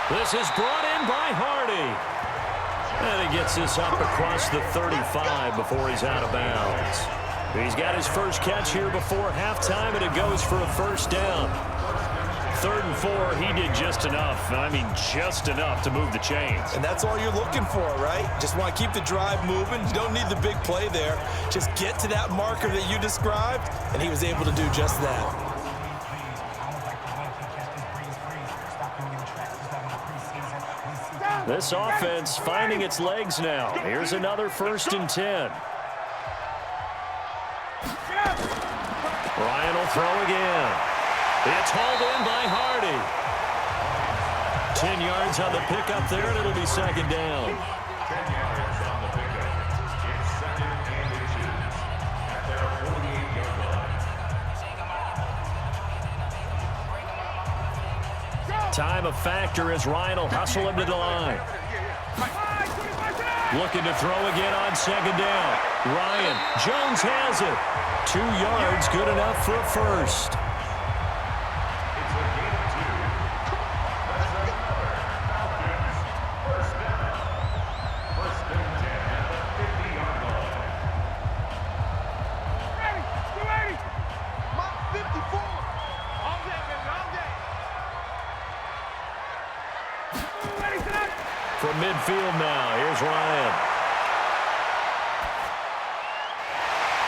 [SPEAKER 2] This is brought in by Hardy. And he gets this up across the 35 before he's out of bounds. He's got his first catch here before halftime, and it goes for a first down. 3rd and 4, he did just enough. I mean, just enough to move the chains.
[SPEAKER 3] And that's all you're looking for, right? Just want to keep the drive moving. You don't need the big play there. Just get to that marker that you described, and he was able to do just that.
[SPEAKER 2] This offense finding its legs now. Here's another 1st and 10. Ryan will throw again. It's hauled in by Hardy. 10 yards on the pickup there, and it'll be second down.
[SPEAKER 5] 10 yards on the pickup. It's 2nd and inches at their 48-yard line.
[SPEAKER 2] Time a factor as Ryan will hustle him to the line. Looking to throw again on 2nd down. Ryan, Jones has it. 2 yards, good enough for a first.
[SPEAKER 5] It's a gain of 2. That's another Falcons first down. 1st and 10 at the 50-yard line.
[SPEAKER 6] 54.
[SPEAKER 4] All day, baby, all day.
[SPEAKER 2] From midfield now, here's Ryan.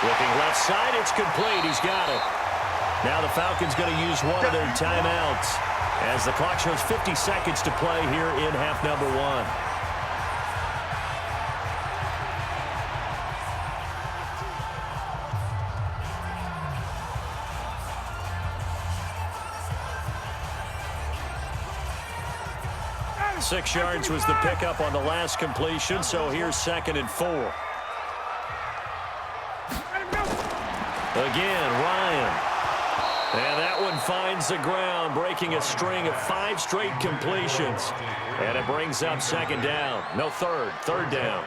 [SPEAKER 2] Looking left side, it's complete. He's got it. Now the Falcons going to use one of their timeouts as the clock shows 50 seconds to play here in half number 1. Six yards was the pickup on the last completion, so here's 2nd and 4. Again, Ryan. And that one finds the ground, breaking a string of 5 straight completions. And it brings up 2nd down. No, third down.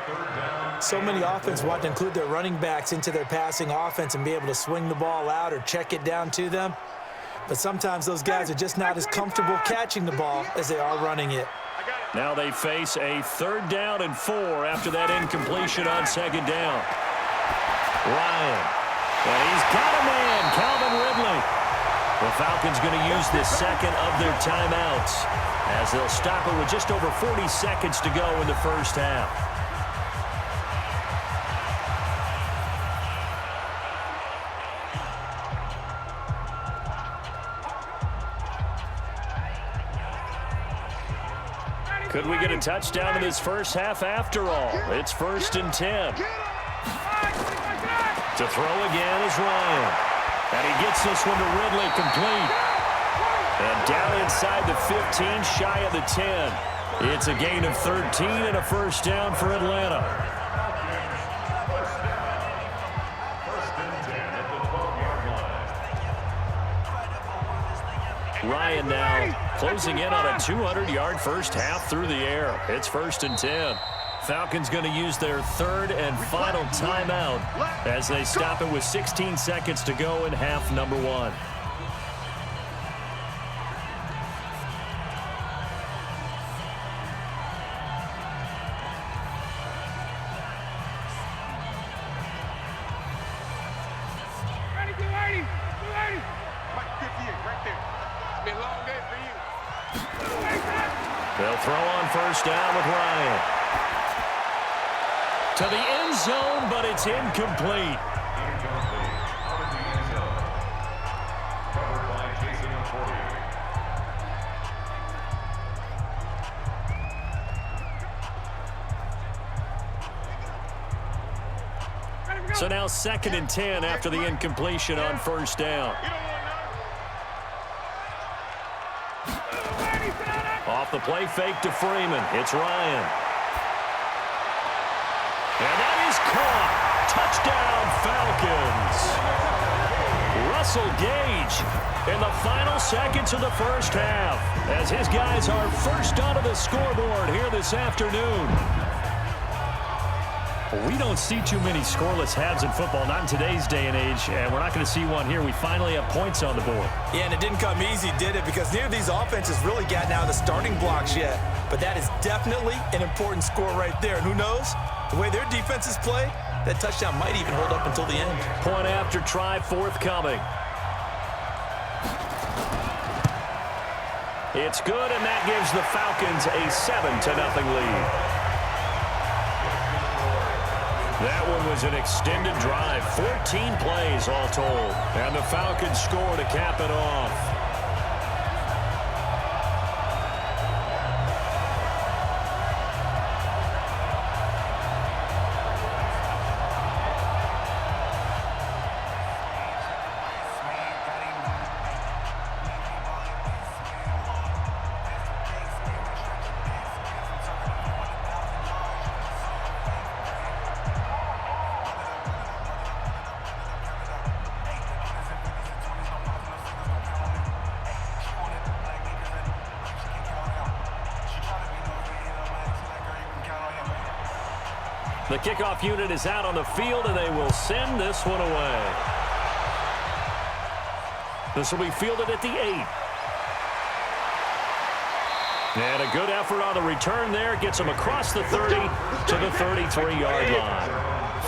[SPEAKER 3] So many offenses want to include their running backs into their passing offense and be able to swing the ball out or check it down to them. But sometimes those guys are just not as comfortable catching the ball as they are running it.
[SPEAKER 2] Now they face a 3rd down and 4 after that incompletion on 2nd down. Ryan. And he's got a man, Calvin Ridley. The Falcons going to use the 2nd of their timeouts as they'll stop it with just over 40 seconds to go in the first half. Could we get a touchdown in this first half after all? It's 1st and 10. To throw again is Ryan. And he gets this one to Ridley complete. And down inside the 15, shy of the 10. It's a gain of 13 and a first down for Atlanta.
[SPEAKER 5] First and 10 at the 12-yard line.
[SPEAKER 2] Ryan now closing in on a 200-yard first half through the air. It's 1st and 10. Falcons going to use their 3rd and final timeout as they stop it with 16 seconds to go in half number 1.
[SPEAKER 4] Ready, 280, 280. 58, right there.
[SPEAKER 2] throw on first down with Ryan. To the end zone, but it's incomplete.
[SPEAKER 5] Incomplete. Out of the end zone. Covered by Jason McCourty.
[SPEAKER 2] So now 2nd and 10 after the incompletion on first down. Off the play fake to Freeman. It's Ryan. And that is caught. Touchdown, Falcons. Russell Gage in the final seconds of the first half as his guys are first onto the scoreboard here this afternoon. We don't see too many scoreless halves in football, not in today's day and age, and we're not going to see one here. We finally have points on the board.
[SPEAKER 3] Yeah, and it didn't come easy, did it? Because neither of these offenses really got out of the starting blocks yet. But that is definitely an important score right there. And who knows? The way their defenses play, that touchdown might even hold up until the end.
[SPEAKER 2] Point after try forthcoming. It's good, and that gives the Falcons a 7-0 lead. That one was an extended drive, 14 plays all told. And the Falcons score to cap it off. The kickoff unit is out on the field, and they will send this one away. This will be fielded at the 8. And a good effort on the return there. Gets them across the 30 to the 33-yard line.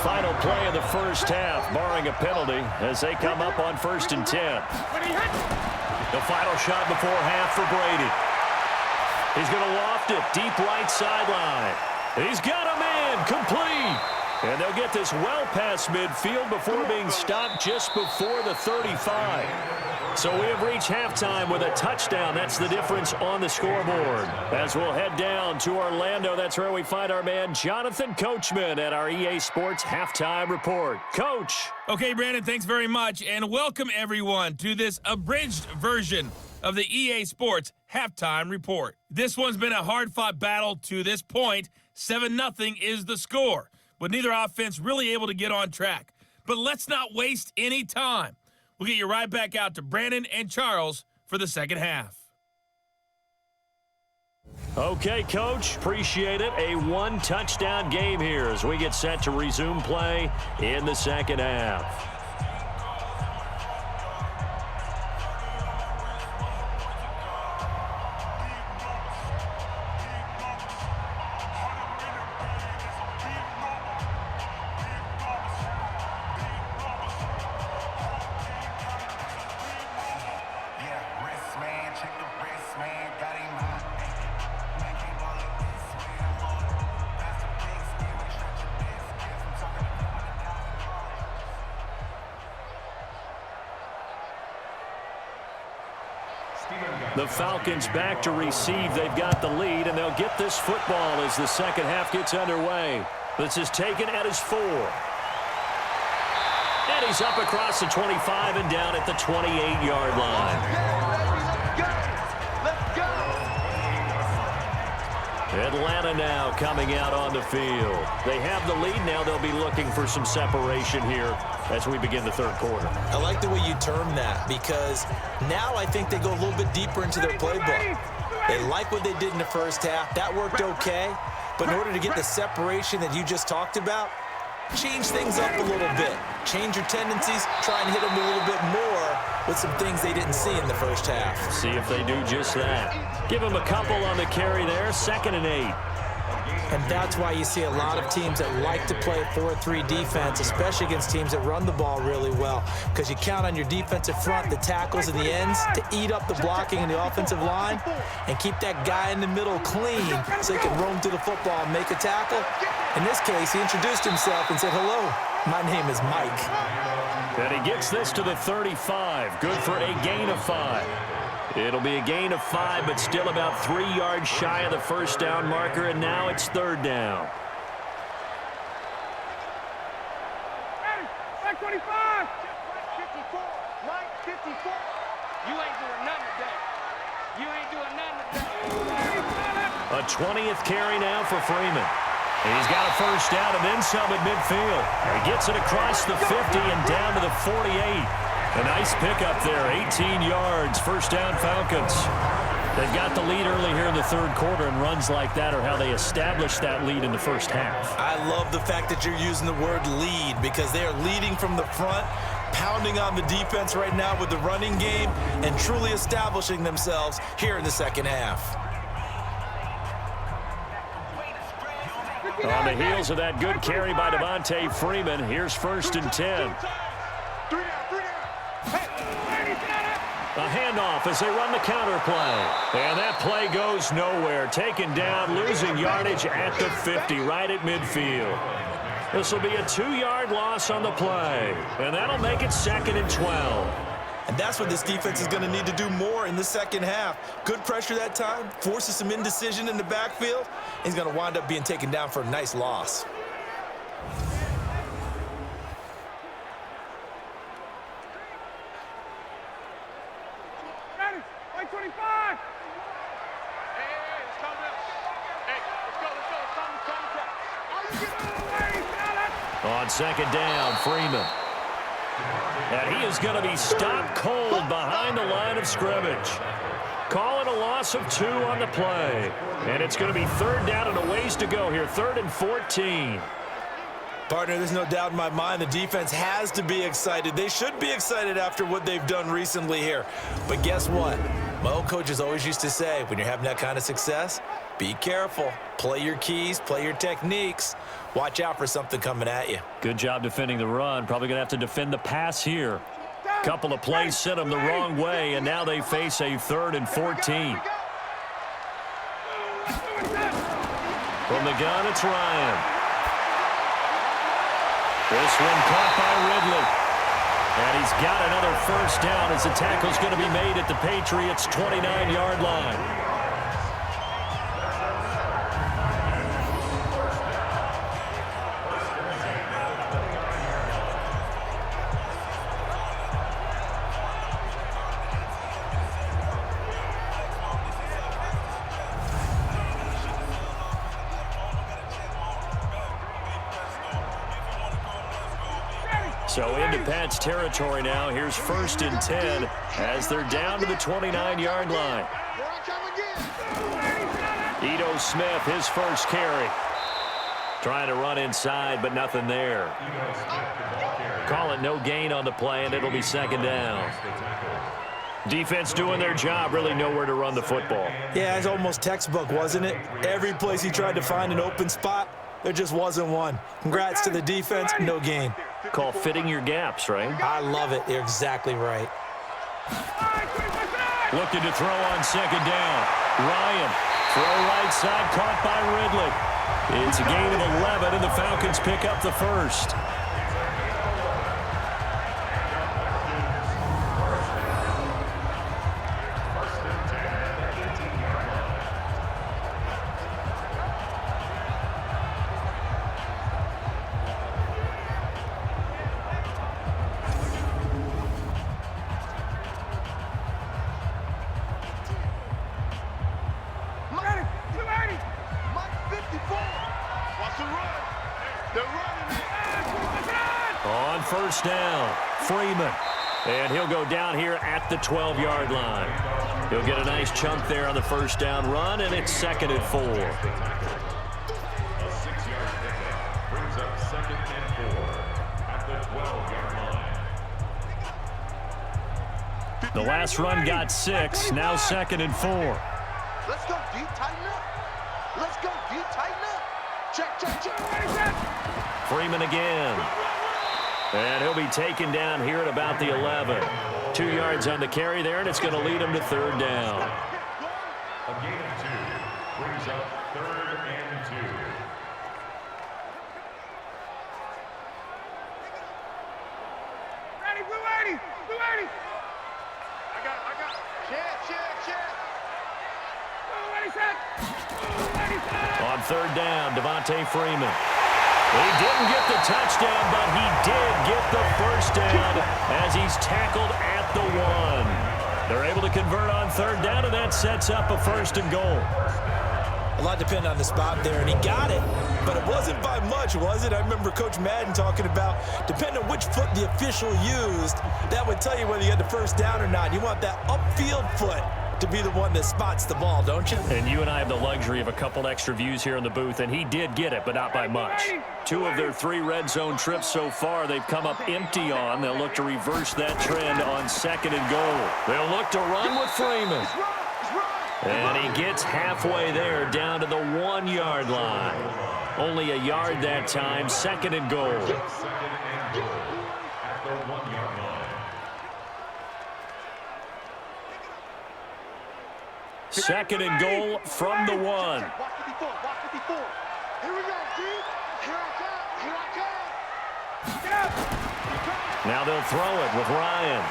[SPEAKER 2] Final play of the first half, barring a penalty, as they come up on 1st and 10. The final shot before half for Brady. He's going to loft it deep right sideline. He's got a man complete. And they'll get this well past midfield before being stopped just before the 35. So we have reached halftime with a touchdown. That's the difference on the scoreboard. As we'll head down to Orlando, that's where we find our man Jonathan Coachman at our EA Sports Halftime Report. Coach.
[SPEAKER 1] Okay, Brandon, thanks very much. And welcome, everyone, to this abridged version of the EA Sports Halftime Report. This one's been a hard-fought battle to this point. 7-0 is the score, with neither offense really able to get on track. But let's not waste any time. We'll get you right back out to Brandon and Charles for the second half.
[SPEAKER 2] Okay, Coach, appreciate it. A one-touchdown game here as we get set to resume play in the second half. The Falcons back to receive. They've got the lead, and they'll get this football as the second half gets underway. This is taken at his 4. And he's up across the 25 and down at the 28-yard line. Atlanta now coming out on the field. They have the lead now. They'll be looking for some separation here as we begin the third quarter.
[SPEAKER 3] I like the way you term that, because now I think they go a little bit deeper into their playbook. They like what they did in the first half. That worked okay. But in order to get the separation that you just talked about, change things up a little bit. Change your tendencies. Try and hit them a little bit more with some things they didn't see in the first half.
[SPEAKER 2] See if they do just that. Give them a couple on the carry there. 2nd and 8.
[SPEAKER 3] And that's why you see a lot of teams that like to play 4-3 defense, especially against teams that run the ball really well, because you count on your defensive front, the tackles and the ends, to eat up the blocking in the offensive line and keep that guy in the middle clean so he can roam through the football and make a tackle. In this case, he introduced himself and said, "Hello, my name is Mike."
[SPEAKER 2] And he gets this to the 35. Good for a gain of 5. It'll be a gain of 5, but still about 3 yards shy of the first down marker, and now it's 3rd down.
[SPEAKER 4] Mike 25. 54. Mike 54. You ain't doing nothing today. You ain't doing nothing today.
[SPEAKER 2] A 20th carry now for Freeman. He's got a first down and then some at midfield. He gets it across the 50 and down to the 48. A nice pickup there, 18 yards, first down Falcons. They've got the lead early here in the 3rd quarter, and runs like that are how they established that lead in the first half.
[SPEAKER 3] I love the fact that you're using the word lead, because they are leading from the front, pounding on the defense right now with the running game, and truly establishing themselves here in the second half.
[SPEAKER 2] On the heels of that good carry by Devontae Freeman, here's 1st and 10. A handoff as they run the counter play. And that play goes nowhere. Taken down, losing yardage at the 50, right at midfield. This will be a 2-yard loss on the play. And that'll make it 2nd and 12.
[SPEAKER 3] And that's what this defense is going to need to do more in the second half. Good pressure that time, forces some indecision in the backfield. He's going to wind up being taken down for a nice loss.
[SPEAKER 4] Ready? Mike 25. Hey, it's coming up. Hey, let's go.
[SPEAKER 2] On 2nd down, Freeman. And he is going to be stopped cold behind the line of scrimmage. Calling a loss of 2 on the play. And it's going to be 3rd down and a ways to go here. 3rd and 14.
[SPEAKER 3] Partner, there's no doubt in my mind the defense has to be excited. They should be excited after what they've done recently here. But guess what? My old coaches always used to say, when you're having that kind of success, be careful. Play your keys, play your techniques. Watch out for something coming at you.
[SPEAKER 2] Good job defending the run. Probably going to have to defend the pass here. Couple of plays sent them the wrong way, and now they face a 3rd and 14. From the gun, it's Ryan. This one caught by Ridley. And he's got another first down as the tackle's going to be made at the Patriots' 29-yard line. So into Pat's territory now. Here's 1st and 10 as they're down to the 29-yard line. Ito Smith, his first carry. Trying to run inside, but nothing there. Call it no gain on the play, and it'll be 2nd down. Defense doing their job, really nowhere to run the football.
[SPEAKER 3] Yeah, it's almost textbook, wasn't it? Every place he tried to find an open spot, there just wasn't one. Congrats to the defense, no gain.
[SPEAKER 2] Call fitting your gaps, right?
[SPEAKER 3] I love it. You're exactly right.
[SPEAKER 2] Looking to throw on 2nd down. Ryan, throw right side, caught by Ridley. It's a gain of 11, and the Falcons pick up the first. On 1st down, Freeman. And he'll go down here at the 12-yard line. He'll get a nice chunk there on the first down run, and it's 2nd and 4.
[SPEAKER 5] A 6-yard pickup brings up 2nd and 4 at the 12-yard line.
[SPEAKER 2] The last run got 6, now 2nd and 4.
[SPEAKER 6] Let's go deep, tighten up. Let's go deep, tighten up.
[SPEAKER 2] Freeman again. And he'll be taken down here at about the 11. 2 yards on the carry there, and it's going to lead him to 3rd down.
[SPEAKER 5] A gain of 2 brings up 3rd and 2.
[SPEAKER 4] Ready, blue 80! Blue 80! I got it. Check. Blue 80 set! Blue 80 set!
[SPEAKER 2] On 3rd down, Devontae Freeman. He didn't get the touchdown, but he did get the 1st down as he's tackled at the 1. They're able to convert on 3rd down, and that sets up a 1st and goal.
[SPEAKER 3] A lot depended on the spot there, and he got it, but it wasn't by much, was it? I remember Coach Madden talking about, depending on which foot the official used, that would tell you whether you had the 1st down or not. You want that upfield foot to be the one that spots the ball, don't you?
[SPEAKER 2] And you and I have the luxury of a couple extra views here in the booth, and he did get it, but not by much. 2 of their 3 red zone trips so far, they've come up empty on. They'll look to reverse that trend on 2nd and goal. They'll look to run with Freeman. And he gets halfway there, down to the 1-yard line. Only a yard that time, 2nd and goal.
[SPEAKER 5] 2nd and goal at the 1-yard line.
[SPEAKER 2] 2nd and goal from the 1.
[SPEAKER 6] Watch 54. Here we go, G. Here I come.
[SPEAKER 4] Get up!
[SPEAKER 2] Now they'll throw it with Ryan.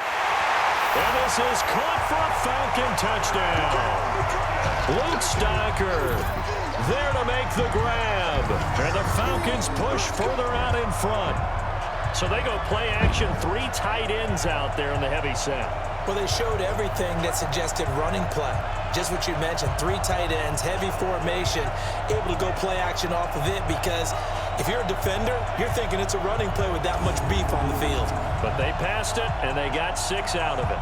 [SPEAKER 2] And this is caught for a Falcon touchdown. Luke Stocker there to make the grab. And the Falcons push further out in front. So they go play action, 3 tight ends out there in the heavy set.
[SPEAKER 3] Well, they showed everything that suggested running play. Just what you mentioned, 3 tight ends, heavy formation, able to go play action off of it because if you're a defender, you're thinking it's a running play with that much beef on the field.
[SPEAKER 2] But they passed it, and they got 6 out of it.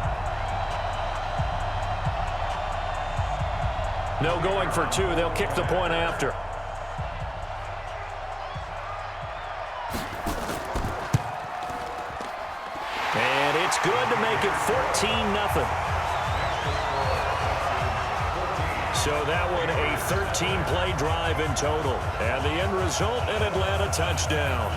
[SPEAKER 2] No going for 2. They'll kick the point after. And it's good to make it 14-0. So that one a 13-play drive in total. And the end result, an Atlanta touchdown.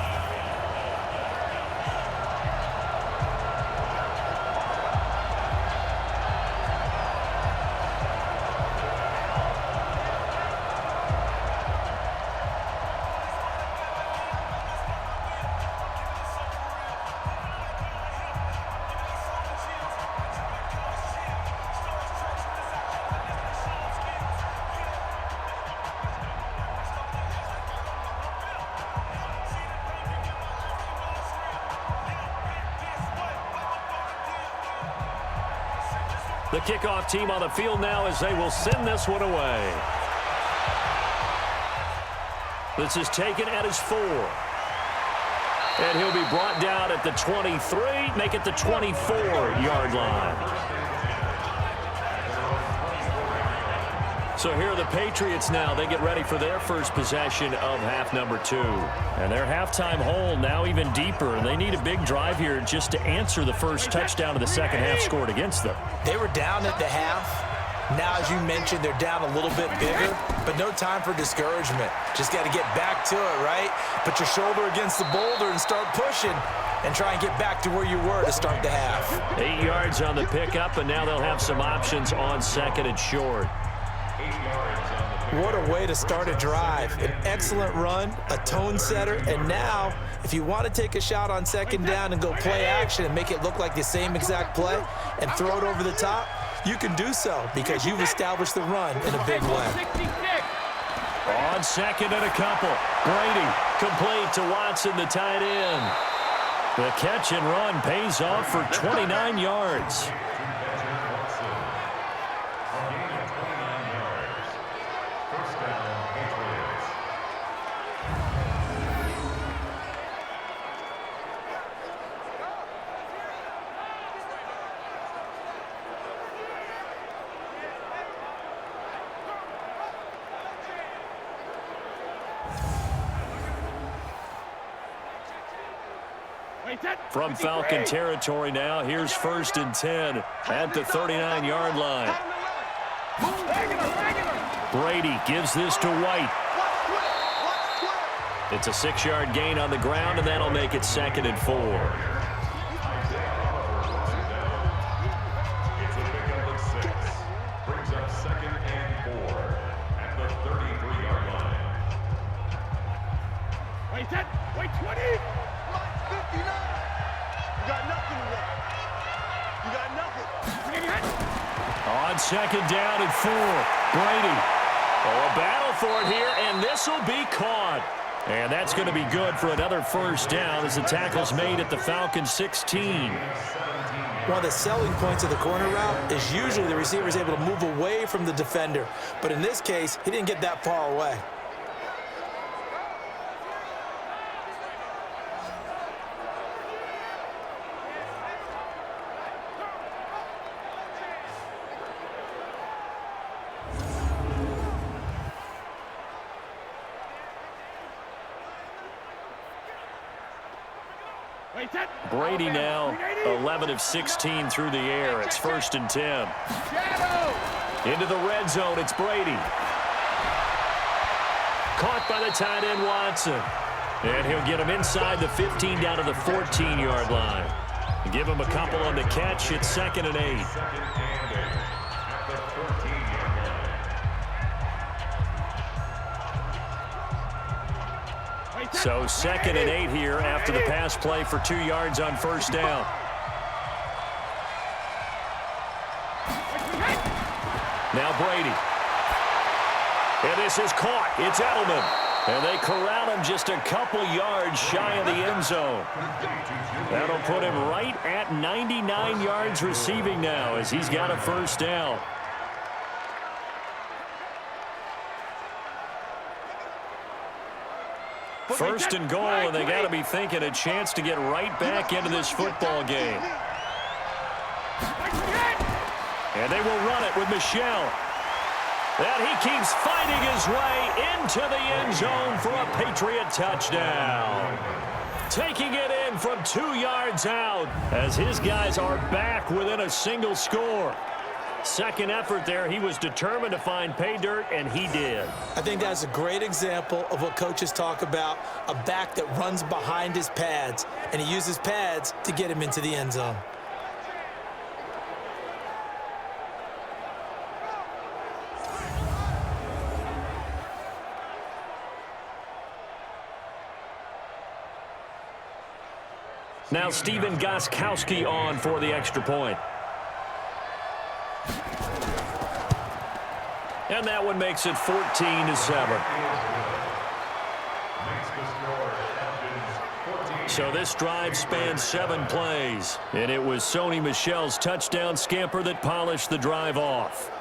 [SPEAKER 2] The kickoff team on the field now as they will send this one away. This is taken at his 4. And he'll be brought down at the 23, make it the 24-yard line. So here are the Patriots now. They get ready for their first possession of half number 2. And their halftime hole now even deeper. And they need a big drive here just to answer the first touchdown of the second half scored against them.
[SPEAKER 3] They were down at the half. Now, as you mentioned, they're down a little bit bigger, but no time for discouragement. Just got to get back to it, right? Put your shoulder against the boulder and start pushing and try and get back to where you were to start the half.
[SPEAKER 2] 8 yards on the pickup, and now they'll have some options on 2nd and short.
[SPEAKER 3] What a way to start a drive. An excellent run, a tone setter, and now if you want to take a shot on 2nd down and go play action and make it look like the same exact play and throw it over the top, you can do so because you've established the run in a big way.
[SPEAKER 2] On 2nd and a couple. Brady complete to Watson, the tight end. The catch and run pays off for 29 yards. From Falcon territory now, here's 1st and 10 at the 39-yard line. Brady gives this to White. It's a 6-yard gain on the ground, and that'll make it 2nd and 4.
[SPEAKER 5] It's a pickup of 6. Brings up 2nd and 4 at the 33-yard line.
[SPEAKER 4] Wait, set. Wait, 20.
[SPEAKER 6] Line 59. You got nothing left. You got nothing.
[SPEAKER 2] On 2nd down and 4, Brady. Oh, a battle for it here, and this will be caught. And that's going to be good for another 1st down as the tackle's made at the Falcons 16.
[SPEAKER 3] One of the selling points of the corner route is usually the receiver is able to move away from the defender. But in this case, he didn't get that far away.
[SPEAKER 4] Wait, set.
[SPEAKER 2] Brady now 11 of 16 through the air. It's 1st and 10.
[SPEAKER 4] Shadow.
[SPEAKER 2] Into the red zone, it's Brady. Caught by the tight end, Watson. And he'll get him inside the 15 down to the 14-yard line. Give him a couple on the catch. It's 2nd and 8.
[SPEAKER 5] 2nd and 8 at the 14-yard line.
[SPEAKER 2] So 2nd and 8 here after the pass play for 2 yards on 1st down. Now Brady. And this is caught. It's Edelman. And they corral him just a couple yards shy of the end zone. That'll put him right at 99 yards receiving now as he's got a 1st down. First and goal, and they got to be thinking a chance to get right back into this football game. And they will run it with Michel. And he keeps fighting his way into the end zone for a Patriot touchdown. Taking it in from 2 yards out as his guys are back within a single score. Second effort there, he was determined to find pay dirt, and he did.
[SPEAKER 3] I think that's a great example of what coaches talk about, a back that runs behind his pads, and he uses pads to get him into the end zone.
[SPEAKER 2] Now Steven Gostkowski on for the extra point. And that one makes it 14-7. So this drive spans 7 plays. And it was Sony Michel's touchdown scamper that polished the drive off.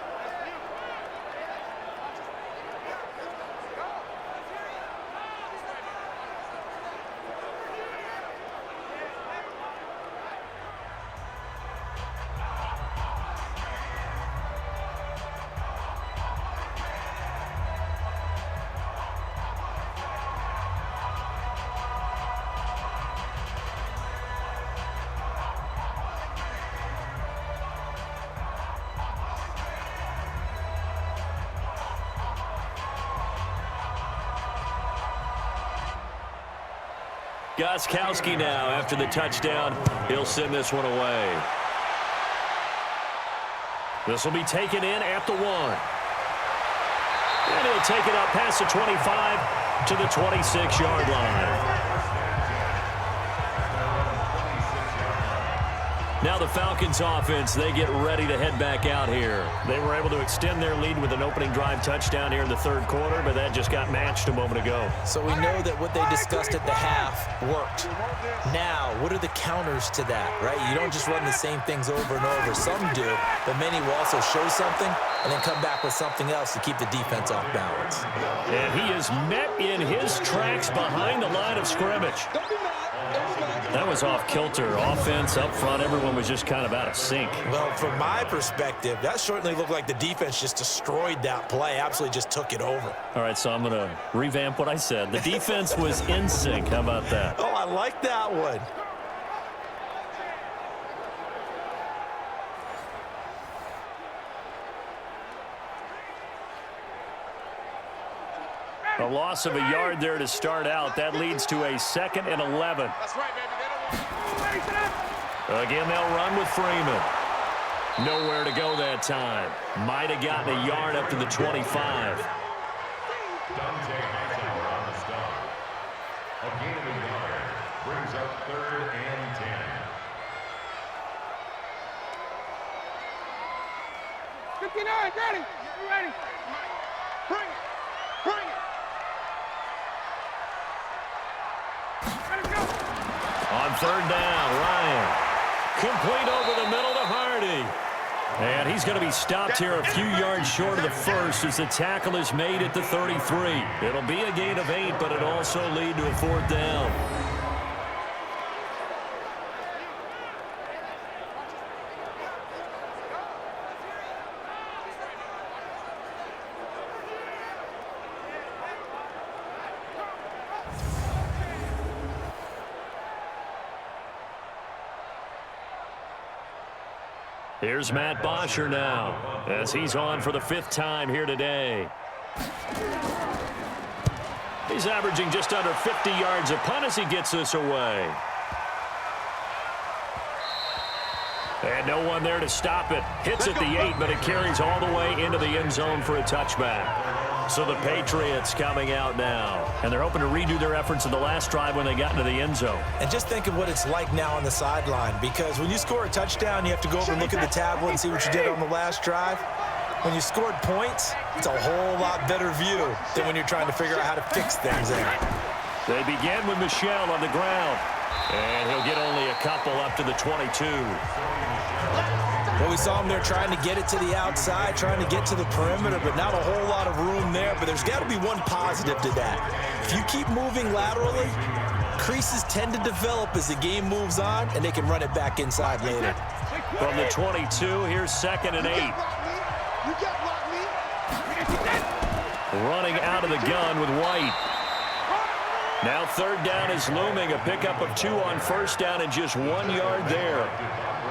[SPEAKER 2] Gostkowski now, after the touchdown, he'll send this one away. This will be taken in at the 1. And he'll take it up past the 25 to the 26-yard line. Now the Falcons offense, they get ready to head back out here. They were able to extend their lead with an opening drive touchdown here in the 3rd quarter, but that just got matched a moment ago.
[SPEAKER 3] So we know that what they discussed at the half worked. Now, what are the counters to that, right? You don't just run the same things over and over. Some do, but many will also show something and then come back with something else to keep the defense off balance.
[SPEAKER 2] And he is met in his tracks behind the line of scrimmage. That was off kilter. Offense up front, everyone was just kind of out of sync.
[SPEAKER 3] Well, from my perspective, that certainly looked like the defense just destroyed that play, absolutely just took it over.
[SPEAKER 2] All right, so I'm going to revamp what I said. The defense was in sync. How about that?
[SPEAKER 3] Oh, I like that one.
[SPEAKER 2] A loss of a yard there to start out. That leads to a 2nd and 11.
[SPEAKER 4] That's right, baby. They don't want...
[SPEAKER 2] Again, they'll run with Freeman. Nowhere to go that time. Might have gotten a yard up to the 25.
[SPEAKER 5] Dante Hightower on the stop. A gain of a yard brings up 3rd and 10.
[SPEAKER 4] 59, ready. You ready? Bring it. Bring it. Let it go.
[SPEAKER 2] On 3rd down, Ryan. Complete over the middle to Hardy. And he's going to be stopped here a few yards short of the first as the tackle is made at the 33. It'll be a gain of 8, but it'll also lead to a 4th down. Here's Matt Bosher now as he's on for the 5th time here today. He's averaging just under 50 yards a punt as he gets this away. And no one there to stop it. Hits at the 8, but it carries all the way into the end zone for a touchback. So the Patriots coming out now. And they're hoping to redo their efforts in the last drive when they got into the end zone.
[SPEAKER 3] And just think of what it's like now on the sideline, because when you score a touchdown, you have to go over and look at the tablet and see what you did on the last drive. When you scored points, it's a whole lot better view than when you're trying to figure out how to fix things there.
[SPEAKER 2] They begin with Michel on the ground. And he'll get only a couple up to the 22.
[SPEAKER 3] Well, we saw him there trying to get it to the outside, trying to get to the perimeter, but not a whole lot of room there. But there's got to be one positive to that. If you keep moving laterally, creases tend to develop as the game moves on, and they can run it back inside later.
[SPEAKER 2] From the 22, here's 2nd and 8.
[SPEAKER 4] You got block me.
[SPEAKER 2] Running out of the gun with White. Now 3rd down is looming. A pickup of 2 on 1st down and just 1 yard there.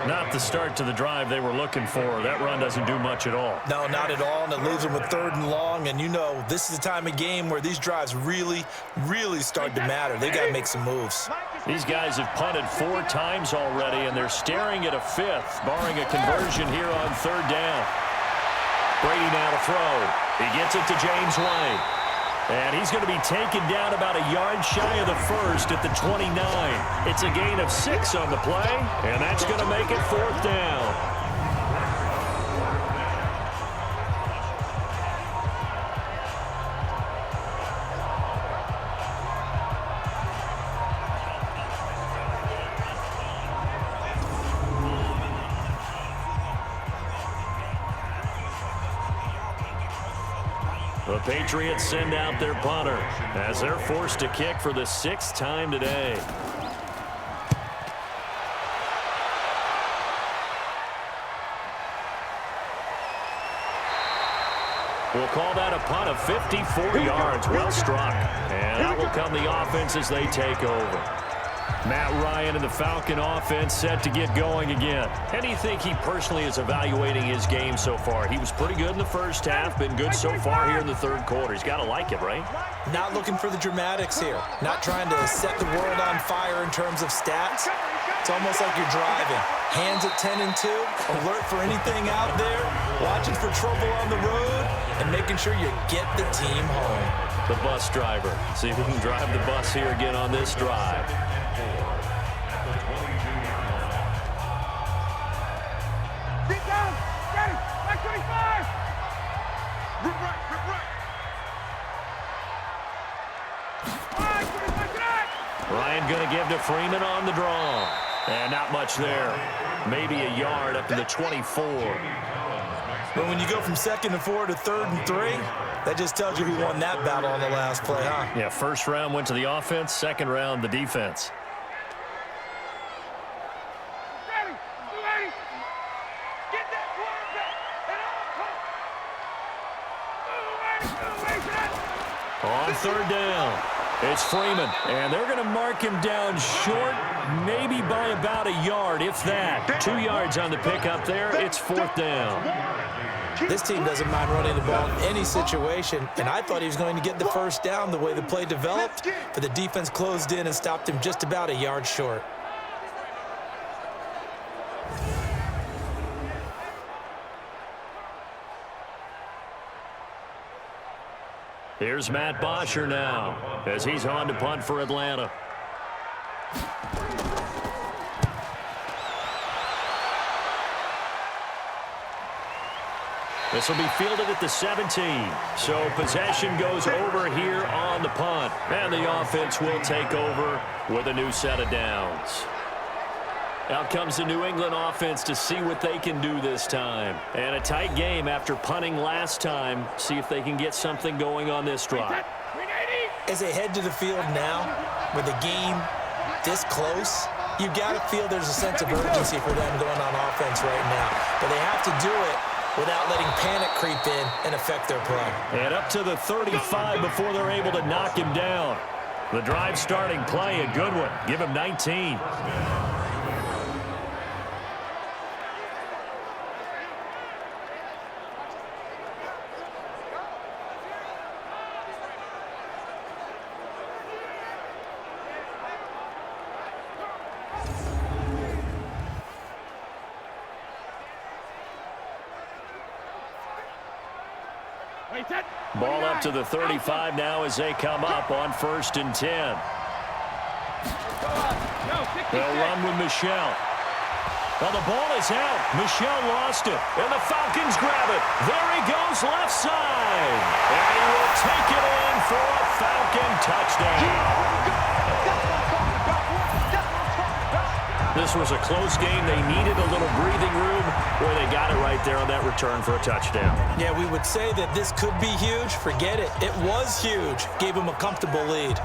[SPEAKER 2] Not the start to the drive they were looking for. That run doesn't do much at all.
[SPEAKER 3] No, not at all, and it leaves them with 3rd and long. And you know, this is the time of game where these drives really, really start to matter. They got to make some moves.
[SPEAKER 2] These guys have punted 4 times already, and they're staring at a 5th, barring a conversion here on 3rd down. Brady now to throw. He gets it to James White. And he's going to be taken down about a yard shy of the 1st at the 29. It's a gain of 6 on the play, and that's going to make it 4th down. The Patriots send out their punter as they're forced to kick for the 6th time today. We'll call that a punt of 54 yards. Well struck. And out will come the offense as they take over. Matt Ryan and the Falcon offense set to get going again. How do you think he personally is evaluating his game so far? He was pretty good in the first half, been good so far here in the 3rd quarter. He's got to like it, right?
[SPEAKER 3] Not looking for the dramatics here. Not trying to set the world on fire in terms of stats. It's almost like you're driving. Hands at 10 and 2, alert for anything out there, watching for trouble on the road, and making sure you get the team home.
[SPEAKER 2] The bus driver. See if we can drive the bus here again on this drive.
[SPEAKER 4] Get down. Ready. Back 25. Rip right. Rip right. 25 tonight.
[SPEAKER 2] Ryan going to give to Freeman on the draw. And not much there. Maybe a yard up to the 24.
[SPEAKER 3] But when you go from 2nd and 4 to 3rd and 3, that just tells you who won that battle on the last play, huh?
[SPEAKER 2] Yeah, 1st round went to the offense, 2nd round the defense.
[SPEAKER 4] Ready. You ready? Get that quarterback. And all come. Move ready tonight.
[SPEAKER 2] On 3rd down. It's Freeman, and they're going to mark him down short, maybe by about a yard, if that. 2 yards on the pickup there. It's 4th down.
[SPEAKER 3] This team doesn't mind running the ball in any situation, and I thought he was going to get the first down the way the play developed, but the defense closed in and stopped him just about a yard short.
[SPEAKER 2] Here's Matt Bosher now as he's on to punt for Atlanta. This will be fielded at the 17. So possession goes over here on the punt. And the offense will take over with a new set of downs. Out comes the New England offense to see what they can do this time. And a tight game after punting last time. See if they can get something going on this drive.
[SPEAKER 3] As they head to the field now, with the game this close, you've got to feel there's a sense of urgency for them going on offense right now. But they have to do it without letting panic creep in and affect their play.
[SPEAKER 2] And up to the 35 before they're able to knock him down. The drive starting play, a good one. Give him 19. Ball up to the 35 now as they come up on 1st and 10. They'll run with Michel. Well, the ball is out. Michel lost it, and the Falcons grab it. There he goes, left side. And he will take it in for a Falcon touchdown. This was a close game. They needed a little breathing room where they got it right there on that return for a touchdown.
[SPEAKER 3] Yeah, we would say that this could be huge. Forget it. It was huge. Gave them a comfortable lead.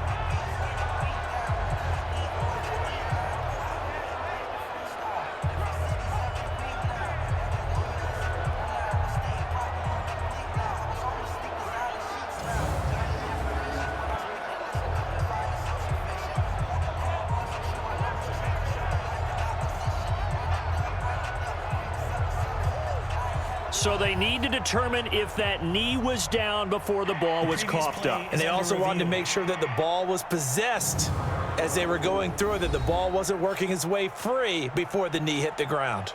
[SPEAKER 2] So they need to determine if that knee was down before the ball was coughed up.
[SPEAKER 3] And they also wanted to make sure that the ball was possessed as they were going through it, that the ball wasn't working its way free before the knee hit the ground.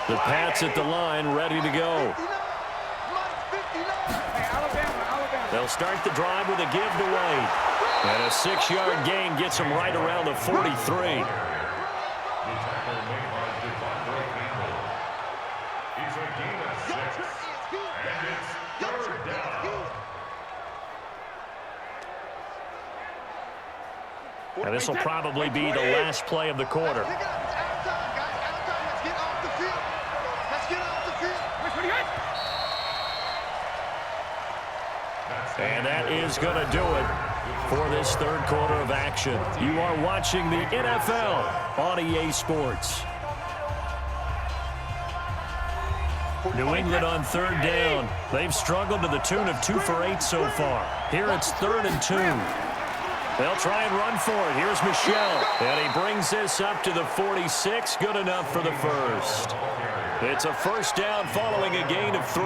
[SPEAKER 2] The Pats at the line, ready to go. They'll start the drive with a give to White. And a 6-yard gain gets them right around the 43. And this will probably be the last play of the quarter. And that is going to do it for this 3rd quarter of action. You are watching the NFL on EA Sports. New England on 3rd down. They've struggled to the tune of 2 for 8 so far. Here it's 3rd and 2. They'll try and run for it. Here's Michel. And he brings this up to the 46. Good enough for the first. It's a 1st down following a gain of 3.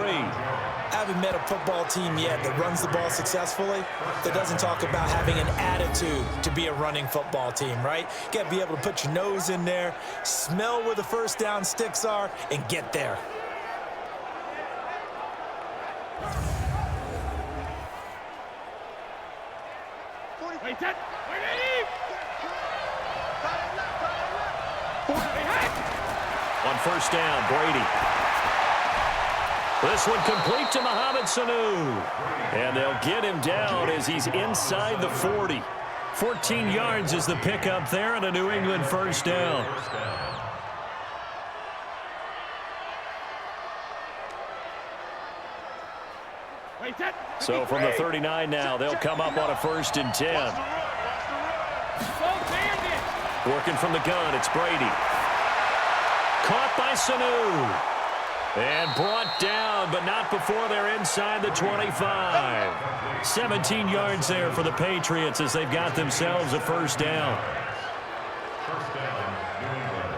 [SPEAKER 3] I haven't met a football team yet that runs the ball successfully that doesn't talk about having an attitude to be a running football team, right? You got to be able to put your nose in there, smell where the 1st down sticks are, and get there.
[SPEAKER 2] On 1st down, Brady. This one complete to Mohamed Sanu. And they'll get him down as he's inside the 40. 14 yards is the pickup there and a New England 1st down. So from the 39 now, they'll come up on a 1st and 10. Working from the gun, it's Brady. Caught by Sanu. And brought down, but not before they're inside the 25. 17 yards there for the Patriots as they've got themselves a 1st down.
[SPEAKER 5] First down, New England.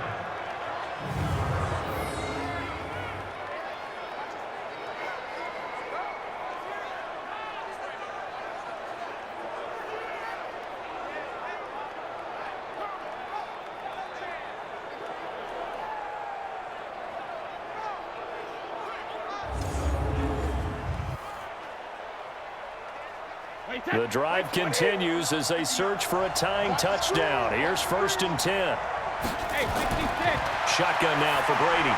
[SPEAKER 2] The drive continues as they search for a tying touchdown. Here's 1st and 10. Shotgun now for Brady.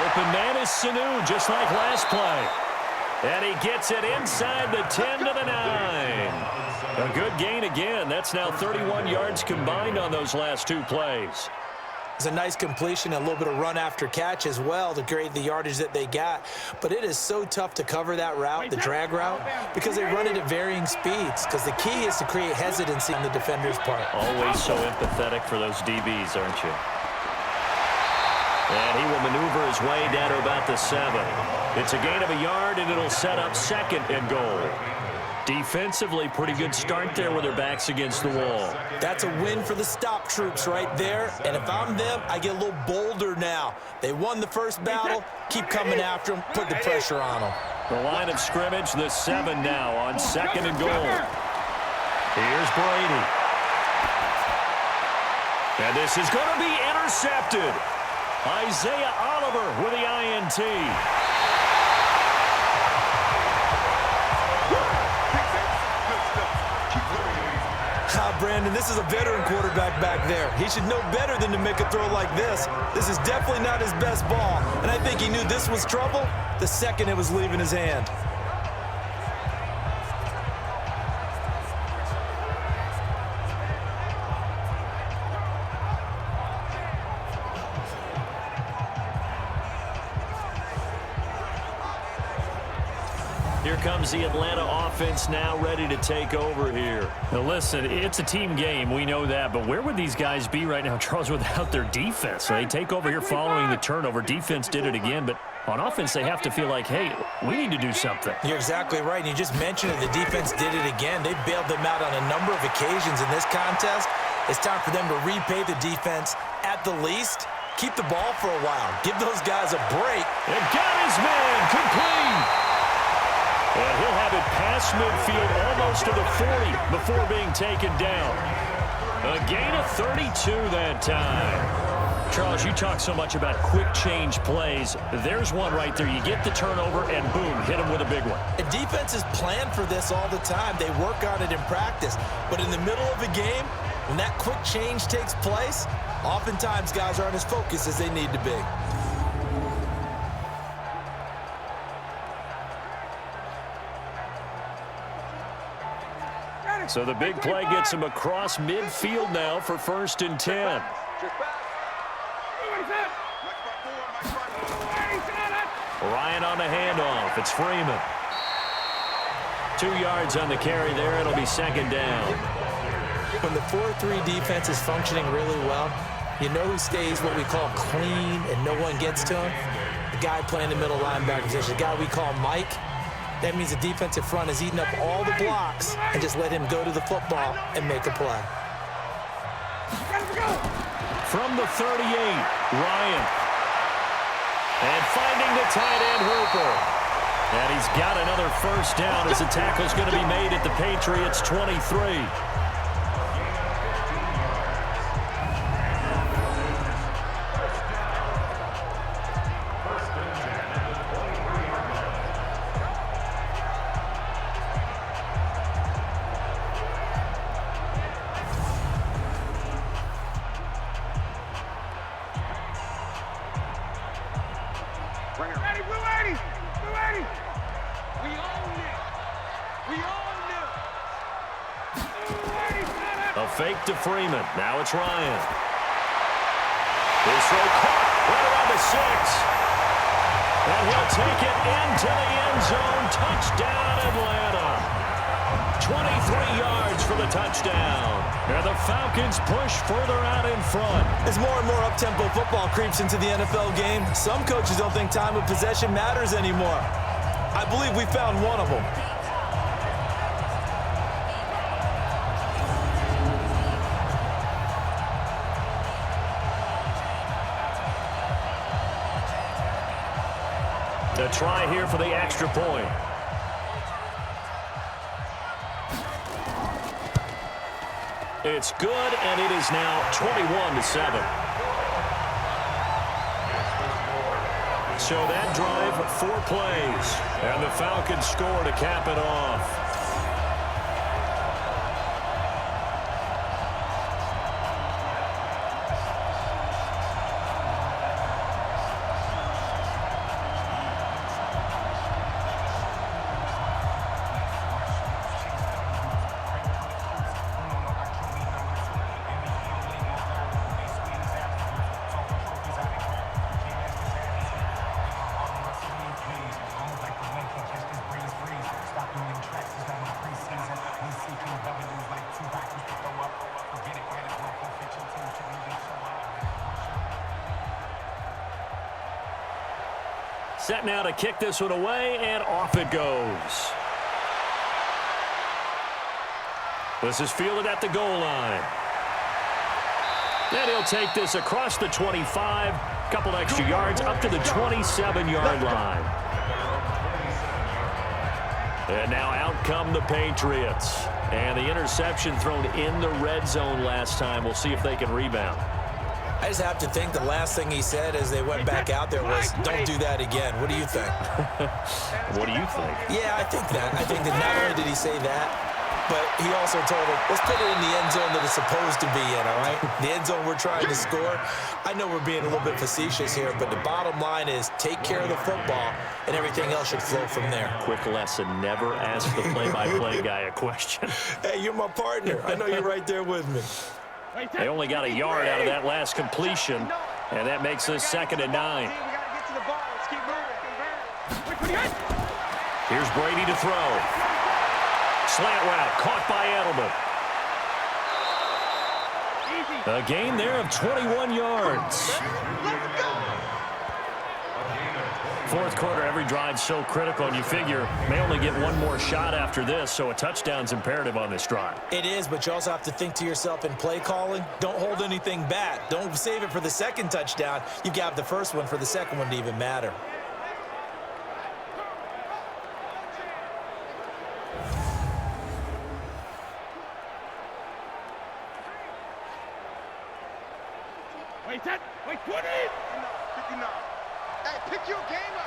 [SPEAKER 2] Open man is Sanu, just like last play. And he gets it inside the 10 to the 9. A good gain again. That's now 31 yards combined on those last 2 plays.
[SPEAKER 3] It's a nice completion, a little bit of run after catch as well to create the yardage that they got. But it is so tough to cover that route, the drag route, because they run it at varying speeds. Because the key is to create hesitancy on the defender's part.
[SPEAKER 2] Always so empathetic for those DBs, aren't you? And he will maneuver his way down to about the 7. It's a gain of a yard, and it'll set up 2nd and goal. Defensively, pretty good start there with their backs against the wall.
[SPEAKER 3] That's a win for the stop troops right there. And if I'm them, I get a little bolder now. They won the first battle. Keep coming after them. Put the pressure on them.
[SPEAKER 2] The line of scrimmage, the 7 now on 2nd and goal. Here's Brady. And this is going to be intercepted. Isaiah Oliver with the INT.
[SPEAKER 3] Brandon, this is a veteran quarterback back there. He should know better than to make a throw like this. This is definitely not his best ball, and I think he knew this was trouble the second it was leaving his hand.
[SPEAKER 2] Here comes the Atlanta offense now ready to take over here. Now listen, it's a team game. We know that. But where would these guys be right now, Charles, without their defense? So they take over here following the turnover. Defense did it again. But on offense, they have to feel like, hey, we need to do something.
[SPEAKER 3] You're exactly right. And you just mentioned it. The defense did it again. They bailed them out on a number of occasions in this contest. It's time for them to repay the defense at the least. Keep the ball for a while. Give those guys a break.
[SPEAKER 2] And got his man complete. And he'll have it past midfield almost to the 40 before being taken down. A gain of 32 that time. Charles, you talk so much about quick change plays. There's one right there. You get the turnover and boom, hit him with a big one.
[SPEAKER 3] And defenses plan for this all the time. They work on it in practice. But in the middle of a game, when that quick change takes place, oftentimes guys aren't as focused as they need to be.
[SPEAKER 2] So the big play gets him across midfield now for 1st and 10. Ryan on the handoff. It's Freeman. 2 yards on the carry there. It'll be 2nd down.
[SPEAKER 3] When the 4-3 defense is functioning really well, you know who stays what we call clean and no one gets to him? The guy playing the middle linebacker position, the guy we call Mike. That means the defensive front is eating up all the blocks and just let him go to the football and make a play.
[SPEAKER 2] From the 38, Ryan. And finding the tight end, Hooper. And he's got another 1st down as the tackle's going to be made at the Patriots' 23. A fake to Freeman. Now it's Ryan. This throw caught right around the 6. And he'll take it into the end zone. Touchdown, Atlanta. 23 yards for the touchdown. And the Falcons push further out in front.
[SPEAKER 3] As more and more up-tempo football creeps into the NFL game, some coaches don't think time of possession matters anymore. I believe we found one of them.
[SPEAKER 2] A try here for the extra point. It's good, and it is now 21-7. So that drive, 4 plays, and the Falcons score to cap it off. Set now to kick this one away, and off it goes. This is fielded at the goal line. And he'll take this across the 25, couple extra yards, up to the 27-yard line. And now out come the Patriots. And the interception thrown in the red zone last time. We'll see if they can rebound.
[SPEAKER 3] I just have to think the last thing he said as they went back out there was, don't do that again. What do you think?
[SPEAKER 2] What do you think?
[SPEAKER 3] Yeah, I think that. I think that not only did he say that, but he also told him, let's put it in the end zone that it's supposed to be in, all right? The end zone we're trying to score. I know we're being a little bit facetious here, but the bottom line is take care of the football, and everything else should flow from there.
[SPEAKER 2] Quick lesson, never ask the play-by-play guy a question.
[SPEAKER 3] Hey, you're my partner. I know you're right there with me.
[SPEAKER 2] They only got a yard out of that last completion, and that makes this 2nd and 9. Here's Brady to throw. Slant route, caught by Edelman. A gain there of 21 yards. Fourth quarter, every drive so critical, and you figure may only get one more shot after this, so a touchdown's imperative on this drive.
[SPEAKER 3] It is, but you also have to think to yourself in play calling, don't hold anything back. Don't save it for the second touchdown. You've got the first one for the second one to even matter.
[SPEAKER 4] Wait, 10, wait, 20! 59. Hey, pick your game up.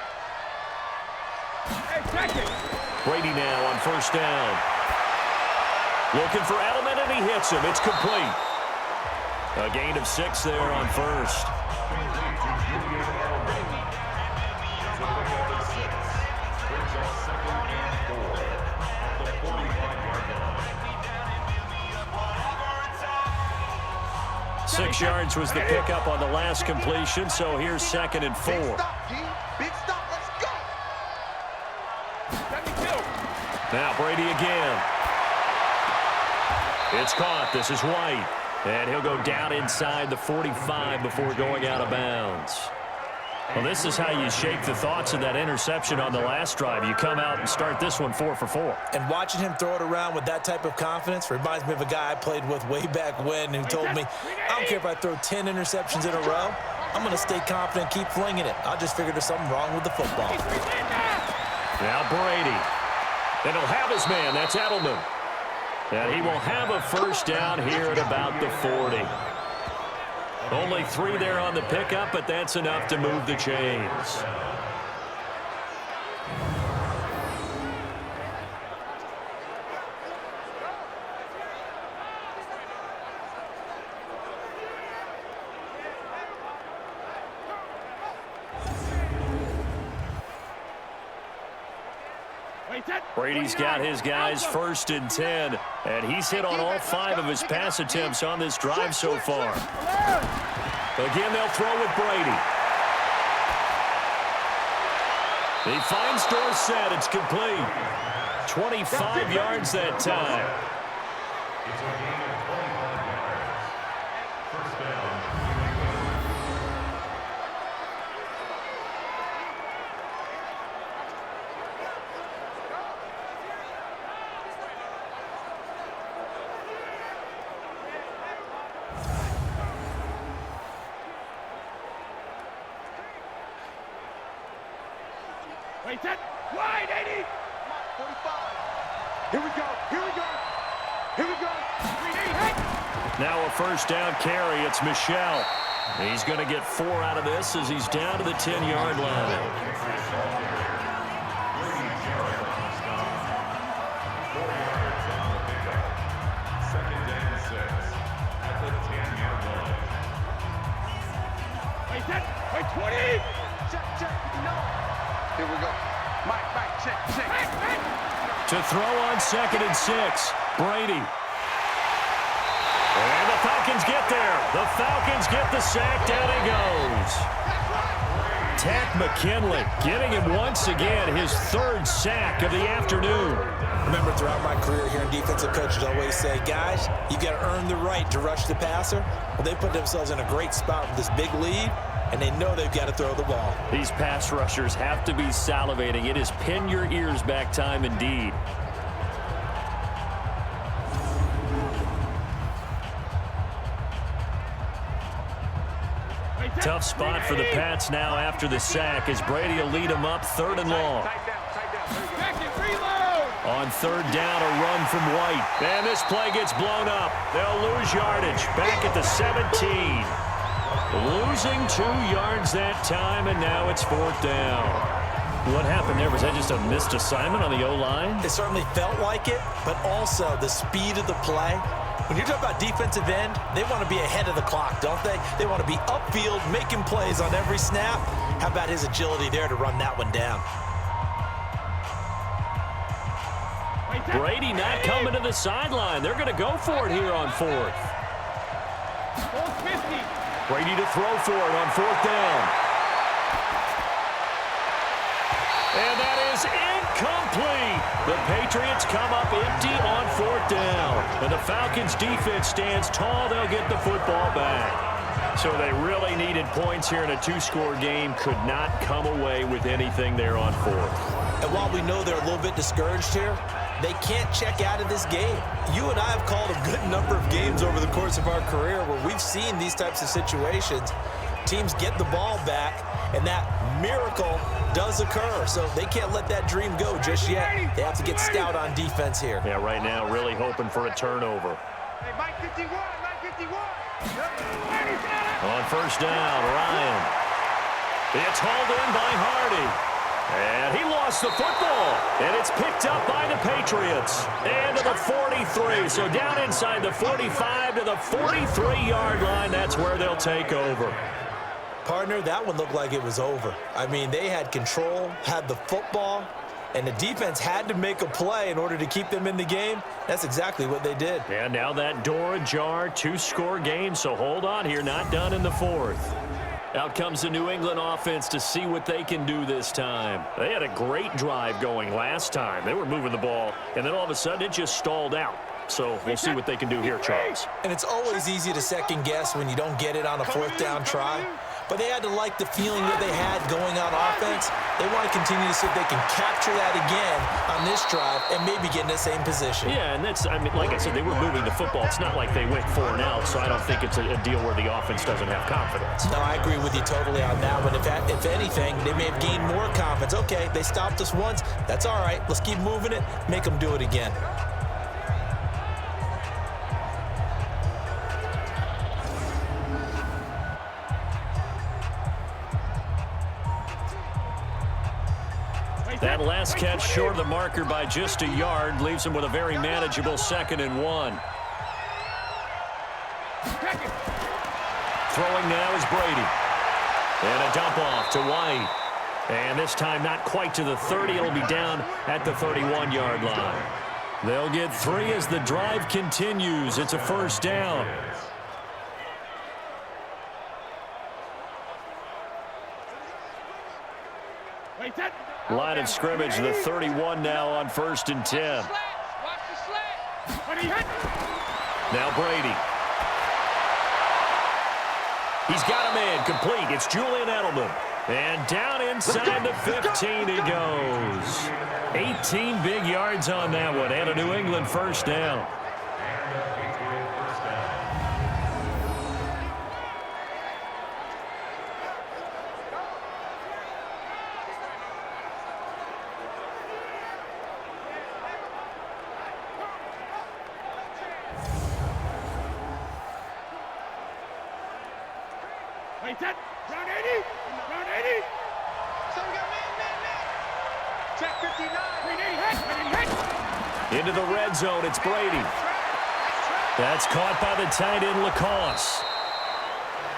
[SPEAKER 4] Hey, check it.
[SPEAKER 2] Brady now on first down. Looking for Edelman, and he hits him. It's complete. A gain of 6 there on first. Six yards was the pickup on the last completion, so here's 2nd and 4.
[SPEAKER 6] Big stop, G. Big stop. Let's go.
[SPEAKER 2] Now Brady again. It's caught. This is White. And he'll go down inside the 45 before going out of bounds. Well, this is how you shape the thoughts of that interception on the last drive. You come out and start this one 4 for 4.
[SPEAKER 3] And watching him throw it around with that type of confidence reminds me of a guy I played with way back when who told me, I don't care if I throw 10 interceptions in a row. I'm going to stay confident, keep flinging it. I just figured there's something wrong with the football.
[SPEAKER 2] Now Brady. And he'll have his man. That's Edelman. And he will have a first down here at about the 40. Only 3 there on the pickup, but that's enough to move the chains. Brady's got his guys 1st and 10, and he's hit on all 5 of his pass attempts on this drive so far. Again, they'll throw with Brady. He finds Dorsett. It's complete. 25 yards that time.
[SPEAKER 5] It's a gain of 25 yards. First down.
[SPEAKER 4] Wait, set. Wide, 80.
[SPEAKER 6] 45. Here we go. Here we go. Here we go.
[SPEAKER 2] Now a first down carry. It's Michelle. He's going to get 4 out of this as he's down to the 10-yard line.
[SPEAKER 5] Second and 6 at the 10-yard line.
[SPEAKER 4] Wait, set. Wait, 20.
[SPEAKER 6] Check. No. Here we go. Mike, check.
[SPEAKER 2] To throw on 2nd and 6, Brady. And the Falcons get there. The Falcons get the sack. Down he goes. Tack McKinley getting him once again his 3rd sack of the afternoon.
[SPEAKER 3] Remember, throughout my career here in defensive coaches always say, guys, you got to earn the right to rush the passer. Well, they put themselves in a great spot with this big lead, and they know they've got to throw the ball.
[SPEAKER 2] These pass rushers have to be salivating. It is pin your ears back time indeed. Tough spot for the Pats now after the sack as Brady will lead them up 3rd and long. On 3rd down, a run from White. And this play gets blown up. They'll lose yardage. Back at the 17. Losing 2 yards that time, and now it's 4th down. What happened there? Was that just a missed assignment on the O-line?
[SPEAKER 3] It certainly felt like it, but also the speed of the play. When you're talking about defensive end, they want to be ahead of the clock, don't they? They want to be upfield, making plays on every snap. How about his agility there to run that one down?
[SPEAKER 2] Brady not coming to the sideline. They're going to go for it here on 4th. Brady to throw for it on 4th down. And that is incomplete. The Patriots come up empty on 4th down. And the Falcons defense stands tall. They'll get the football back. So they really needed points here in a 2-score game. Could not come away with anything there on 4th.
[SPEAKER 3] And while we know they're a little bit discouraged here, they can't check out of this game. You and I have called a good number of games over the course of our career where we've seen these types of situations. Teams get the ball back, and that miracle does occur. So they can't let that dream go just yet. They have to get stout on defense here.
[SPEAKER 2] Yeah, right now really hoping for a turnover.
[SPEAKER 6] Hey, Mike 51.
[SPEAKER 2] On 1st down, Ryan. It's hauled in by Hardy. And he lost the football. And it's picked up by the Patriots. And to the 43. So down inside the 45 to the 43-yard line. That's where they'll take over.
[SPEAKER 3] Partner, that one looked like it was over. I mean, they had control, had the football, and the defense had to make a play in order to keep them in the game. That's exactly what they did.
[SPEAKER 2] And now that door ajar, 2-score game. So hold on here, not done in the 4th. Out comes the New England offense to see what they can do this time. They had a great drive going last time. They were moving the ball, and then all of a sudden it just stalled out. So we'll see what they can do here, Charles.
[SPEAKER 3] And it's always easy to second guess when you don't get it on a 4th down try. But they had to like the feeling that they had going on offense. They want to continue to see if they can capture that again on this drive and maybe get in the same position.
[SPEAKER 2] Yeah, and that's, I mean, like I said, they were moving the football. It's not like they went 4 and out, so I don't think it's a deal where the offense doesn't have confidence.
[SPEAKER 3] No, I agree with you totally on that one. If anything, they may have gained more confidence. Okay, they stopped us once. That's all right. Let's keep moving it. Make them do it again.
[SPEAKER 2] That last catch short of the marker by just a yard leaves him with a very manageable 2nd and 1. Throwing now is Brady. And a dump off to White. And this time not quite to the 30. It'll be down at the 31-yard line. They'll get 3 as the drive continues. It's a 1st down. Line of scrimmage, the 31 now on 1st and 10. Now Brady. He's got a man complete. It's Julian Edelman. And down inside the 15 he goes. 18 big yards on that one, and a New England first down.
[SPEAKER 4] Round 80. Round 80.
[SPEAKER 6] So we got man. Check 59.
[SPEAKER 2] Into the red zone, it's Brady. That's caught by the tight end, Lacoste.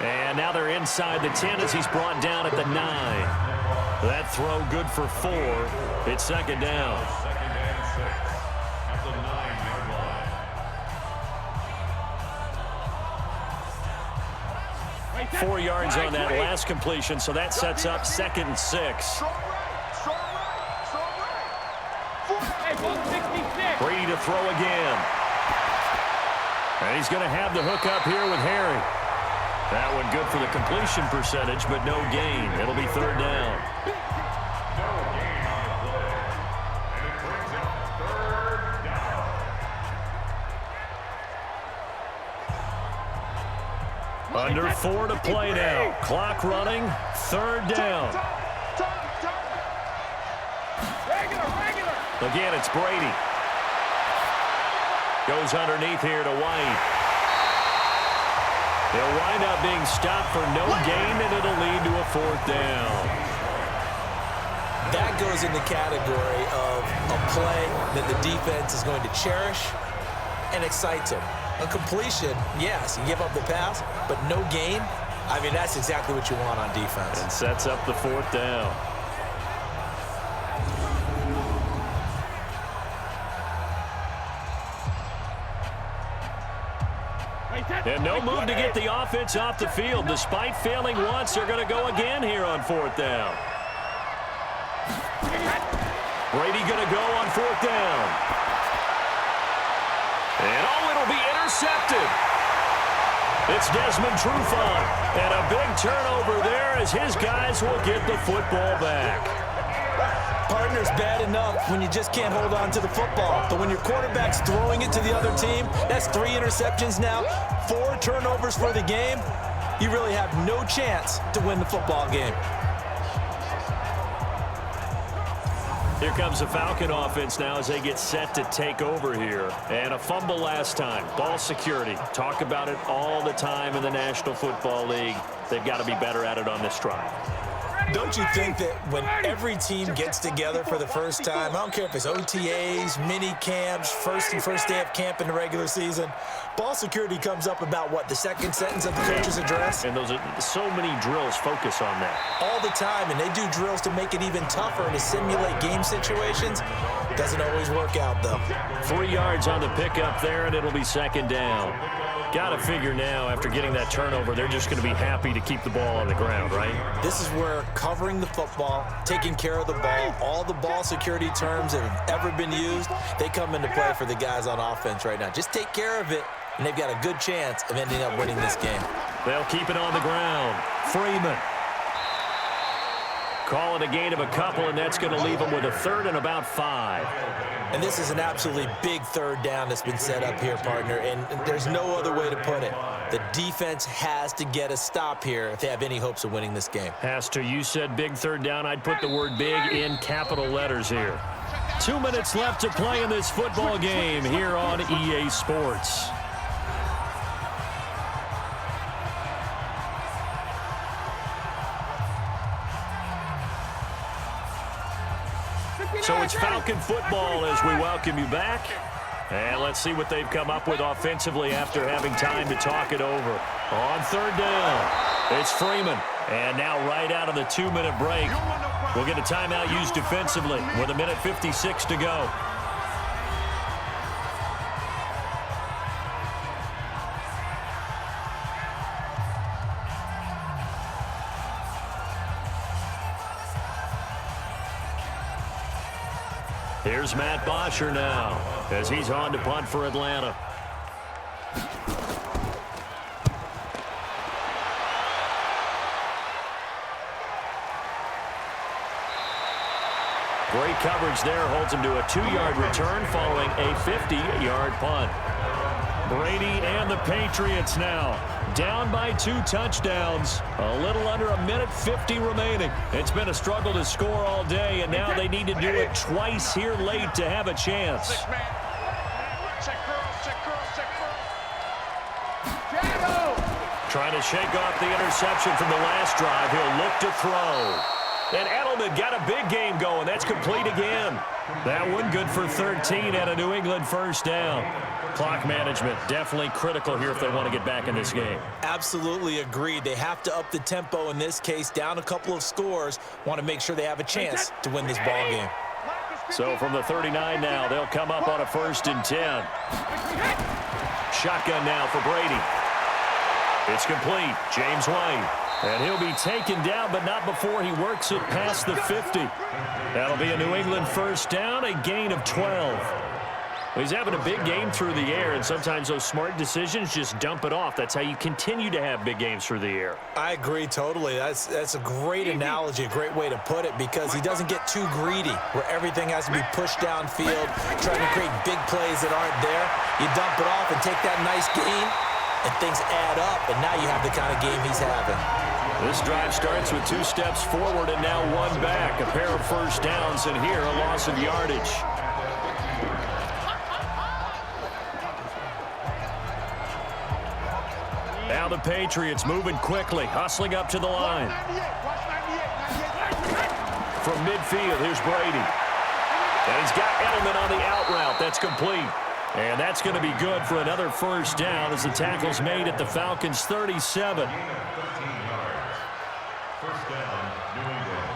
[SPEAKER 2] And now they're inside the 10 as he's brought down at the 9. That throw good for 4. It's second down.
[SPEAKER 5] Second and 6 at the 9-yard line.
[SPEAKER 2] 4 yards on that last completion, so that sets up 2nd and 6. Brady to throw again. And he's going to have the hook up here with Harry. That one good for the completion percentage, but no gain. It'll be 3rd down.
[SPEAKER 5] No gain on the play. And it brings up 3rd down.
[SPEAKER 2] Under 4 to play now. Clock running. 3rd down. Again, it's Brady. Goes underneath here to White. They'll wind up being stopped for no gain, and it'll lead to a 4th down.
[SPEAKER 3] That goes in the category of a play that the defense is going to cherish and excites them. A completion, yes, you give up the pass, but no gain. I mean, that's exactly what you want on defense.
[SPEAKER 2] And sets up the 4th down. And no move to get the offense off the field. Despite failing once, they're going to go again here on 4th down. Brady going to go on 4th down. And it'll be intercepted. It's Desmond Trufant. And a big turnover there as his guys will get the football back.
[SPEAKER 3] Partner's bad enough when you just can't hold on to the football. But when your quarterback's throwing it to the other team, that's 3 interceptions now, 4 turnovers for the game. You really have no chance to win the football game.
[SPEAKER 2] Here comes the Falcon offense now as they get set to take over here. And a fumble last time. Ball security. Talk about it all the time in the National Football League. They've got to be better at it on this drive.
[SPEAKER 3] Don't you think that when every team gets together for the first time, I don't care if it's OTAs, mini camps, first day of camp in the regular season, ball security comes up about, what, the second sentence of the coach's address?
[SPEAKER 2] And those are so many drills focus on that.
[SPEAKER 3] All the time, and they do drills to make it even tougher to simulate game situations. Doesn't always work out, though.
[SPEAKER 2] 3 yards on the pickup there, and it'll be 2nd down. Got to figure now, after getting that turnover, they're just going to be happy to keep the ball on the ground, right?
[SPEAKER 3] This is where covering the football, taking care of the ball, all the ball security terms that have ever been used, they come into play for the guys on offense right now. Just take care of it, and they've got a good chance of ending up winning this game.
[SPEAKER 2] They'll keep it on the ground. Freeman. Call it a gain of a couple, and that's going to leave them with a 3rd and about 5.
[SPEAKER 3] And this is an absolutely big 3rd down that's been set up here, partner, and there's no other way to put it. The defense has to get a stop here if they have any hopes of winning this game.
[SPEAKER 2] Has to. You said big 3rd down. I'd put the word big in capital letters here. 2 minutes left to play in this football game here on EA Sports. So it's Falcon football as we welcome you back. And let's see what they've come up with offensively after having time to talk it over. On 3rd down, it's Freeman. And now right out of the 2-minute break, we'll get a timeout used defensively with 1:56 to go. Here's Matt Bosher now as he's on to punt for Atlanta. Great coverage there, holds him to a 2-yard return following a 50-yard punt. Brady and the Patriots now down by 2 touchdowns. A little under a minute 50 remaining. It's been a struggle to score all day, and now they need to do it twice here late to have a chance. Trying to shake off the interception from the last drive. He'll look to throw. And Edelman got a big game going. That's complete again. That one good for 13 and a New England first down. Clock management definitely critical here if they want to get back in this game.
[SPEAKER 3] Absolutely agreed. They have to up the tempo in this case, down a couple of scores. Want to make sure they have a chance to win this ball game.
[SPEAKER 2] So from the 39 now, they'll come up on a 1st and 10. Shotgun now for Brady. It's complete. James White. And he'll be taken down, but not before he works it past the 50. That'll be a New England first down, a gain of 12. Well, he's having a big game through the air, and sometimes those smart decisions just dump it off. That's how you continue to have big games through the air.
[SPEAKER 3] I agree totally. That's a great analogy, a great way to put it, because he doesn't get too greedy where everything has to be pushed downfield, trying to create big plays that aren't there. You dump it off and take that nice gain, and things add up, and now you have the kind of game he's having.
[SPEAKER 2] This drive starts with 2 steps forward and now 1 back. A pair of first downs, and here a loss of yardage. Now the Patriots moving quickly, hustling up to the line. From midfield, here's Brady. And he's got Edelman on the out route. That's complete. And that's going to be good for another first down as the tackle's made at the Falcons' 37.
[SPEAKER 5] First down, New England.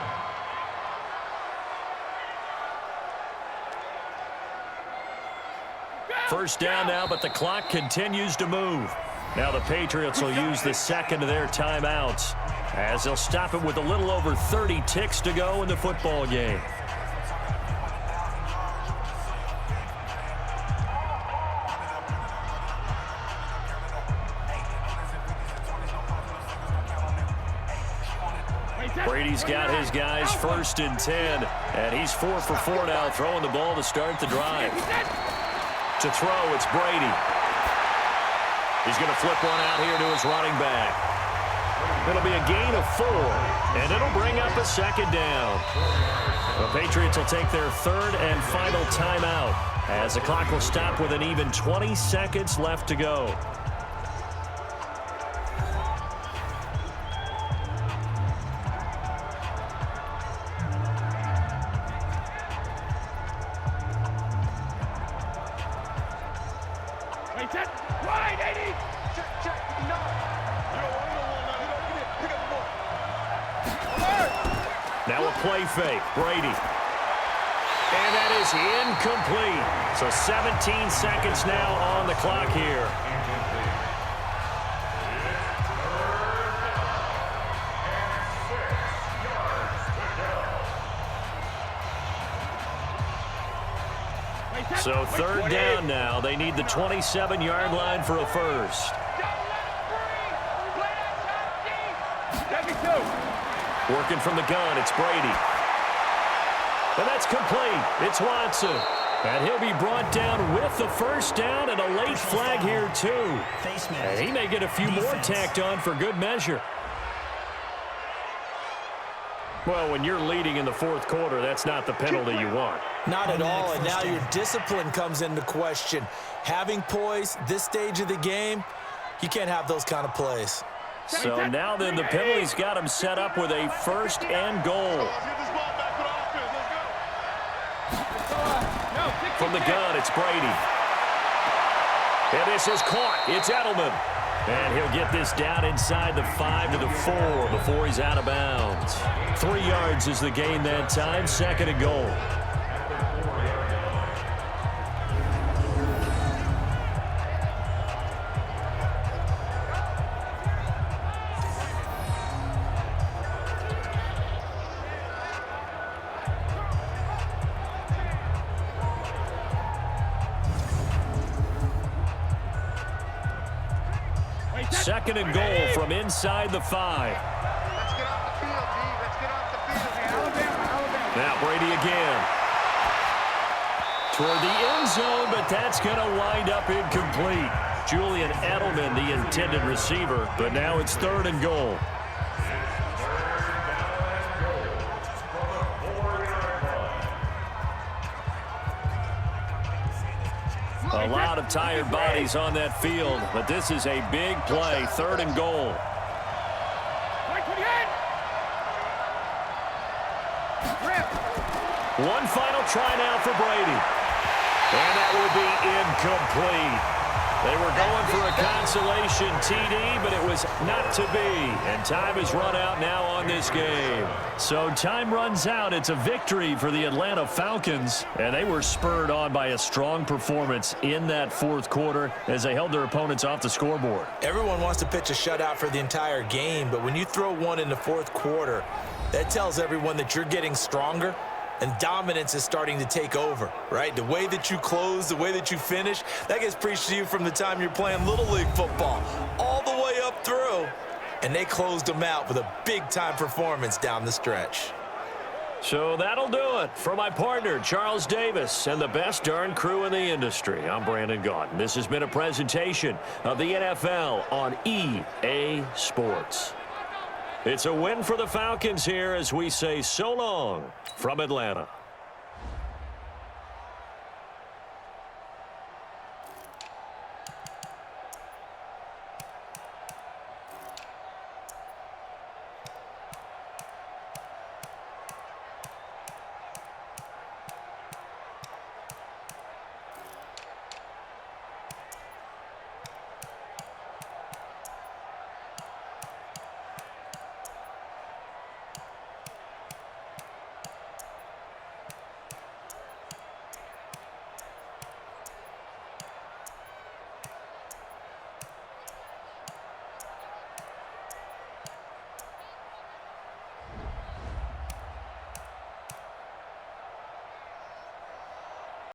[SPEAKER 2] First down now, but the clock continues to move. Now the Patriots will use the second of their timeouts as they'll stop it with a little over 30 ticks to go in the football game. Brady's got his guys 1st and 10, and he's 4 for 4 now, throwing the ball to start the drive. To throw, it's Brady. He's going to flip one out here to his running back. It'll be a gain of 4, and it'll bring up a 2nd down. The Patriots will take their 3rd and final timeout as the clock will stop with an even 20 seconds left to go. Now a play fake, Brady. And that is incomplete. So 17 seconds now on the clock here. So 3rd down now. They need the 27-yard line for a first. Working from the gun, it's Brady. And that's complete. It's Watson. And he'll be brought down with the first down and a late flag here, too. And he may get a few more tacked on for good measure. Well, when you're leading in the 4th quarter, that's not the penalty you want.
[SPEAKER 3] Not at all, and now your discipline comes into question. Having poise this stage of the game, you can't have those kind of plays.
[SPEAKER 2] So now then the penalty's got him set up with a 1st and goal. From the gun, it's Brady. And this is caught. It's Edelman. And he'll get this down inside the 5 to the 4 before he's out of bounds. 3 yards is the gain that time. 2nd and goal. 2nd and goal from inside the 5.
[SPEAKER 6] Let's get off the field, D. Let's get off the field.
[SPEAKER 4] Alabama.
[SPEAKER 2] Now Brady again. Toward the end zone, but that's going to wind up incomplete. Julian Edelman, the intended receiver, but now it's 3rd and goal. A lot of tired bodies on that field, but this is a big play, 3rd and goal. One final try now for Brady. And that will be incomplete. They were going for a consolation TD, but it was not to be. And time has run out now on this game. So time runs out. It's a victory for the Atlanta Falcons. And they were spurred on by a strong performance in that 4th quarter as they held their opponents off the scoreboard.
[SPEAKER 3] Everyone wants to pitch a shutout for the entire game, but when you throw one in the 4th quarter, that tells everyone that you're getting stronger. And dominance is starting to take over, right? The way that you close, the way that you finish, that gets preached to you from the time you're playing Little League football all the way up through. And they closed them out with a big-time performance down the stretch.
[SPEAKER 2] So that'll do it. For my partner, Charles Davis, and the best darn crew in the industry, I'm Brandon Gaudin. This has been a presentation of the NFL on EA Sports. It's a win for the Falcons here as we say so long from Atlanta.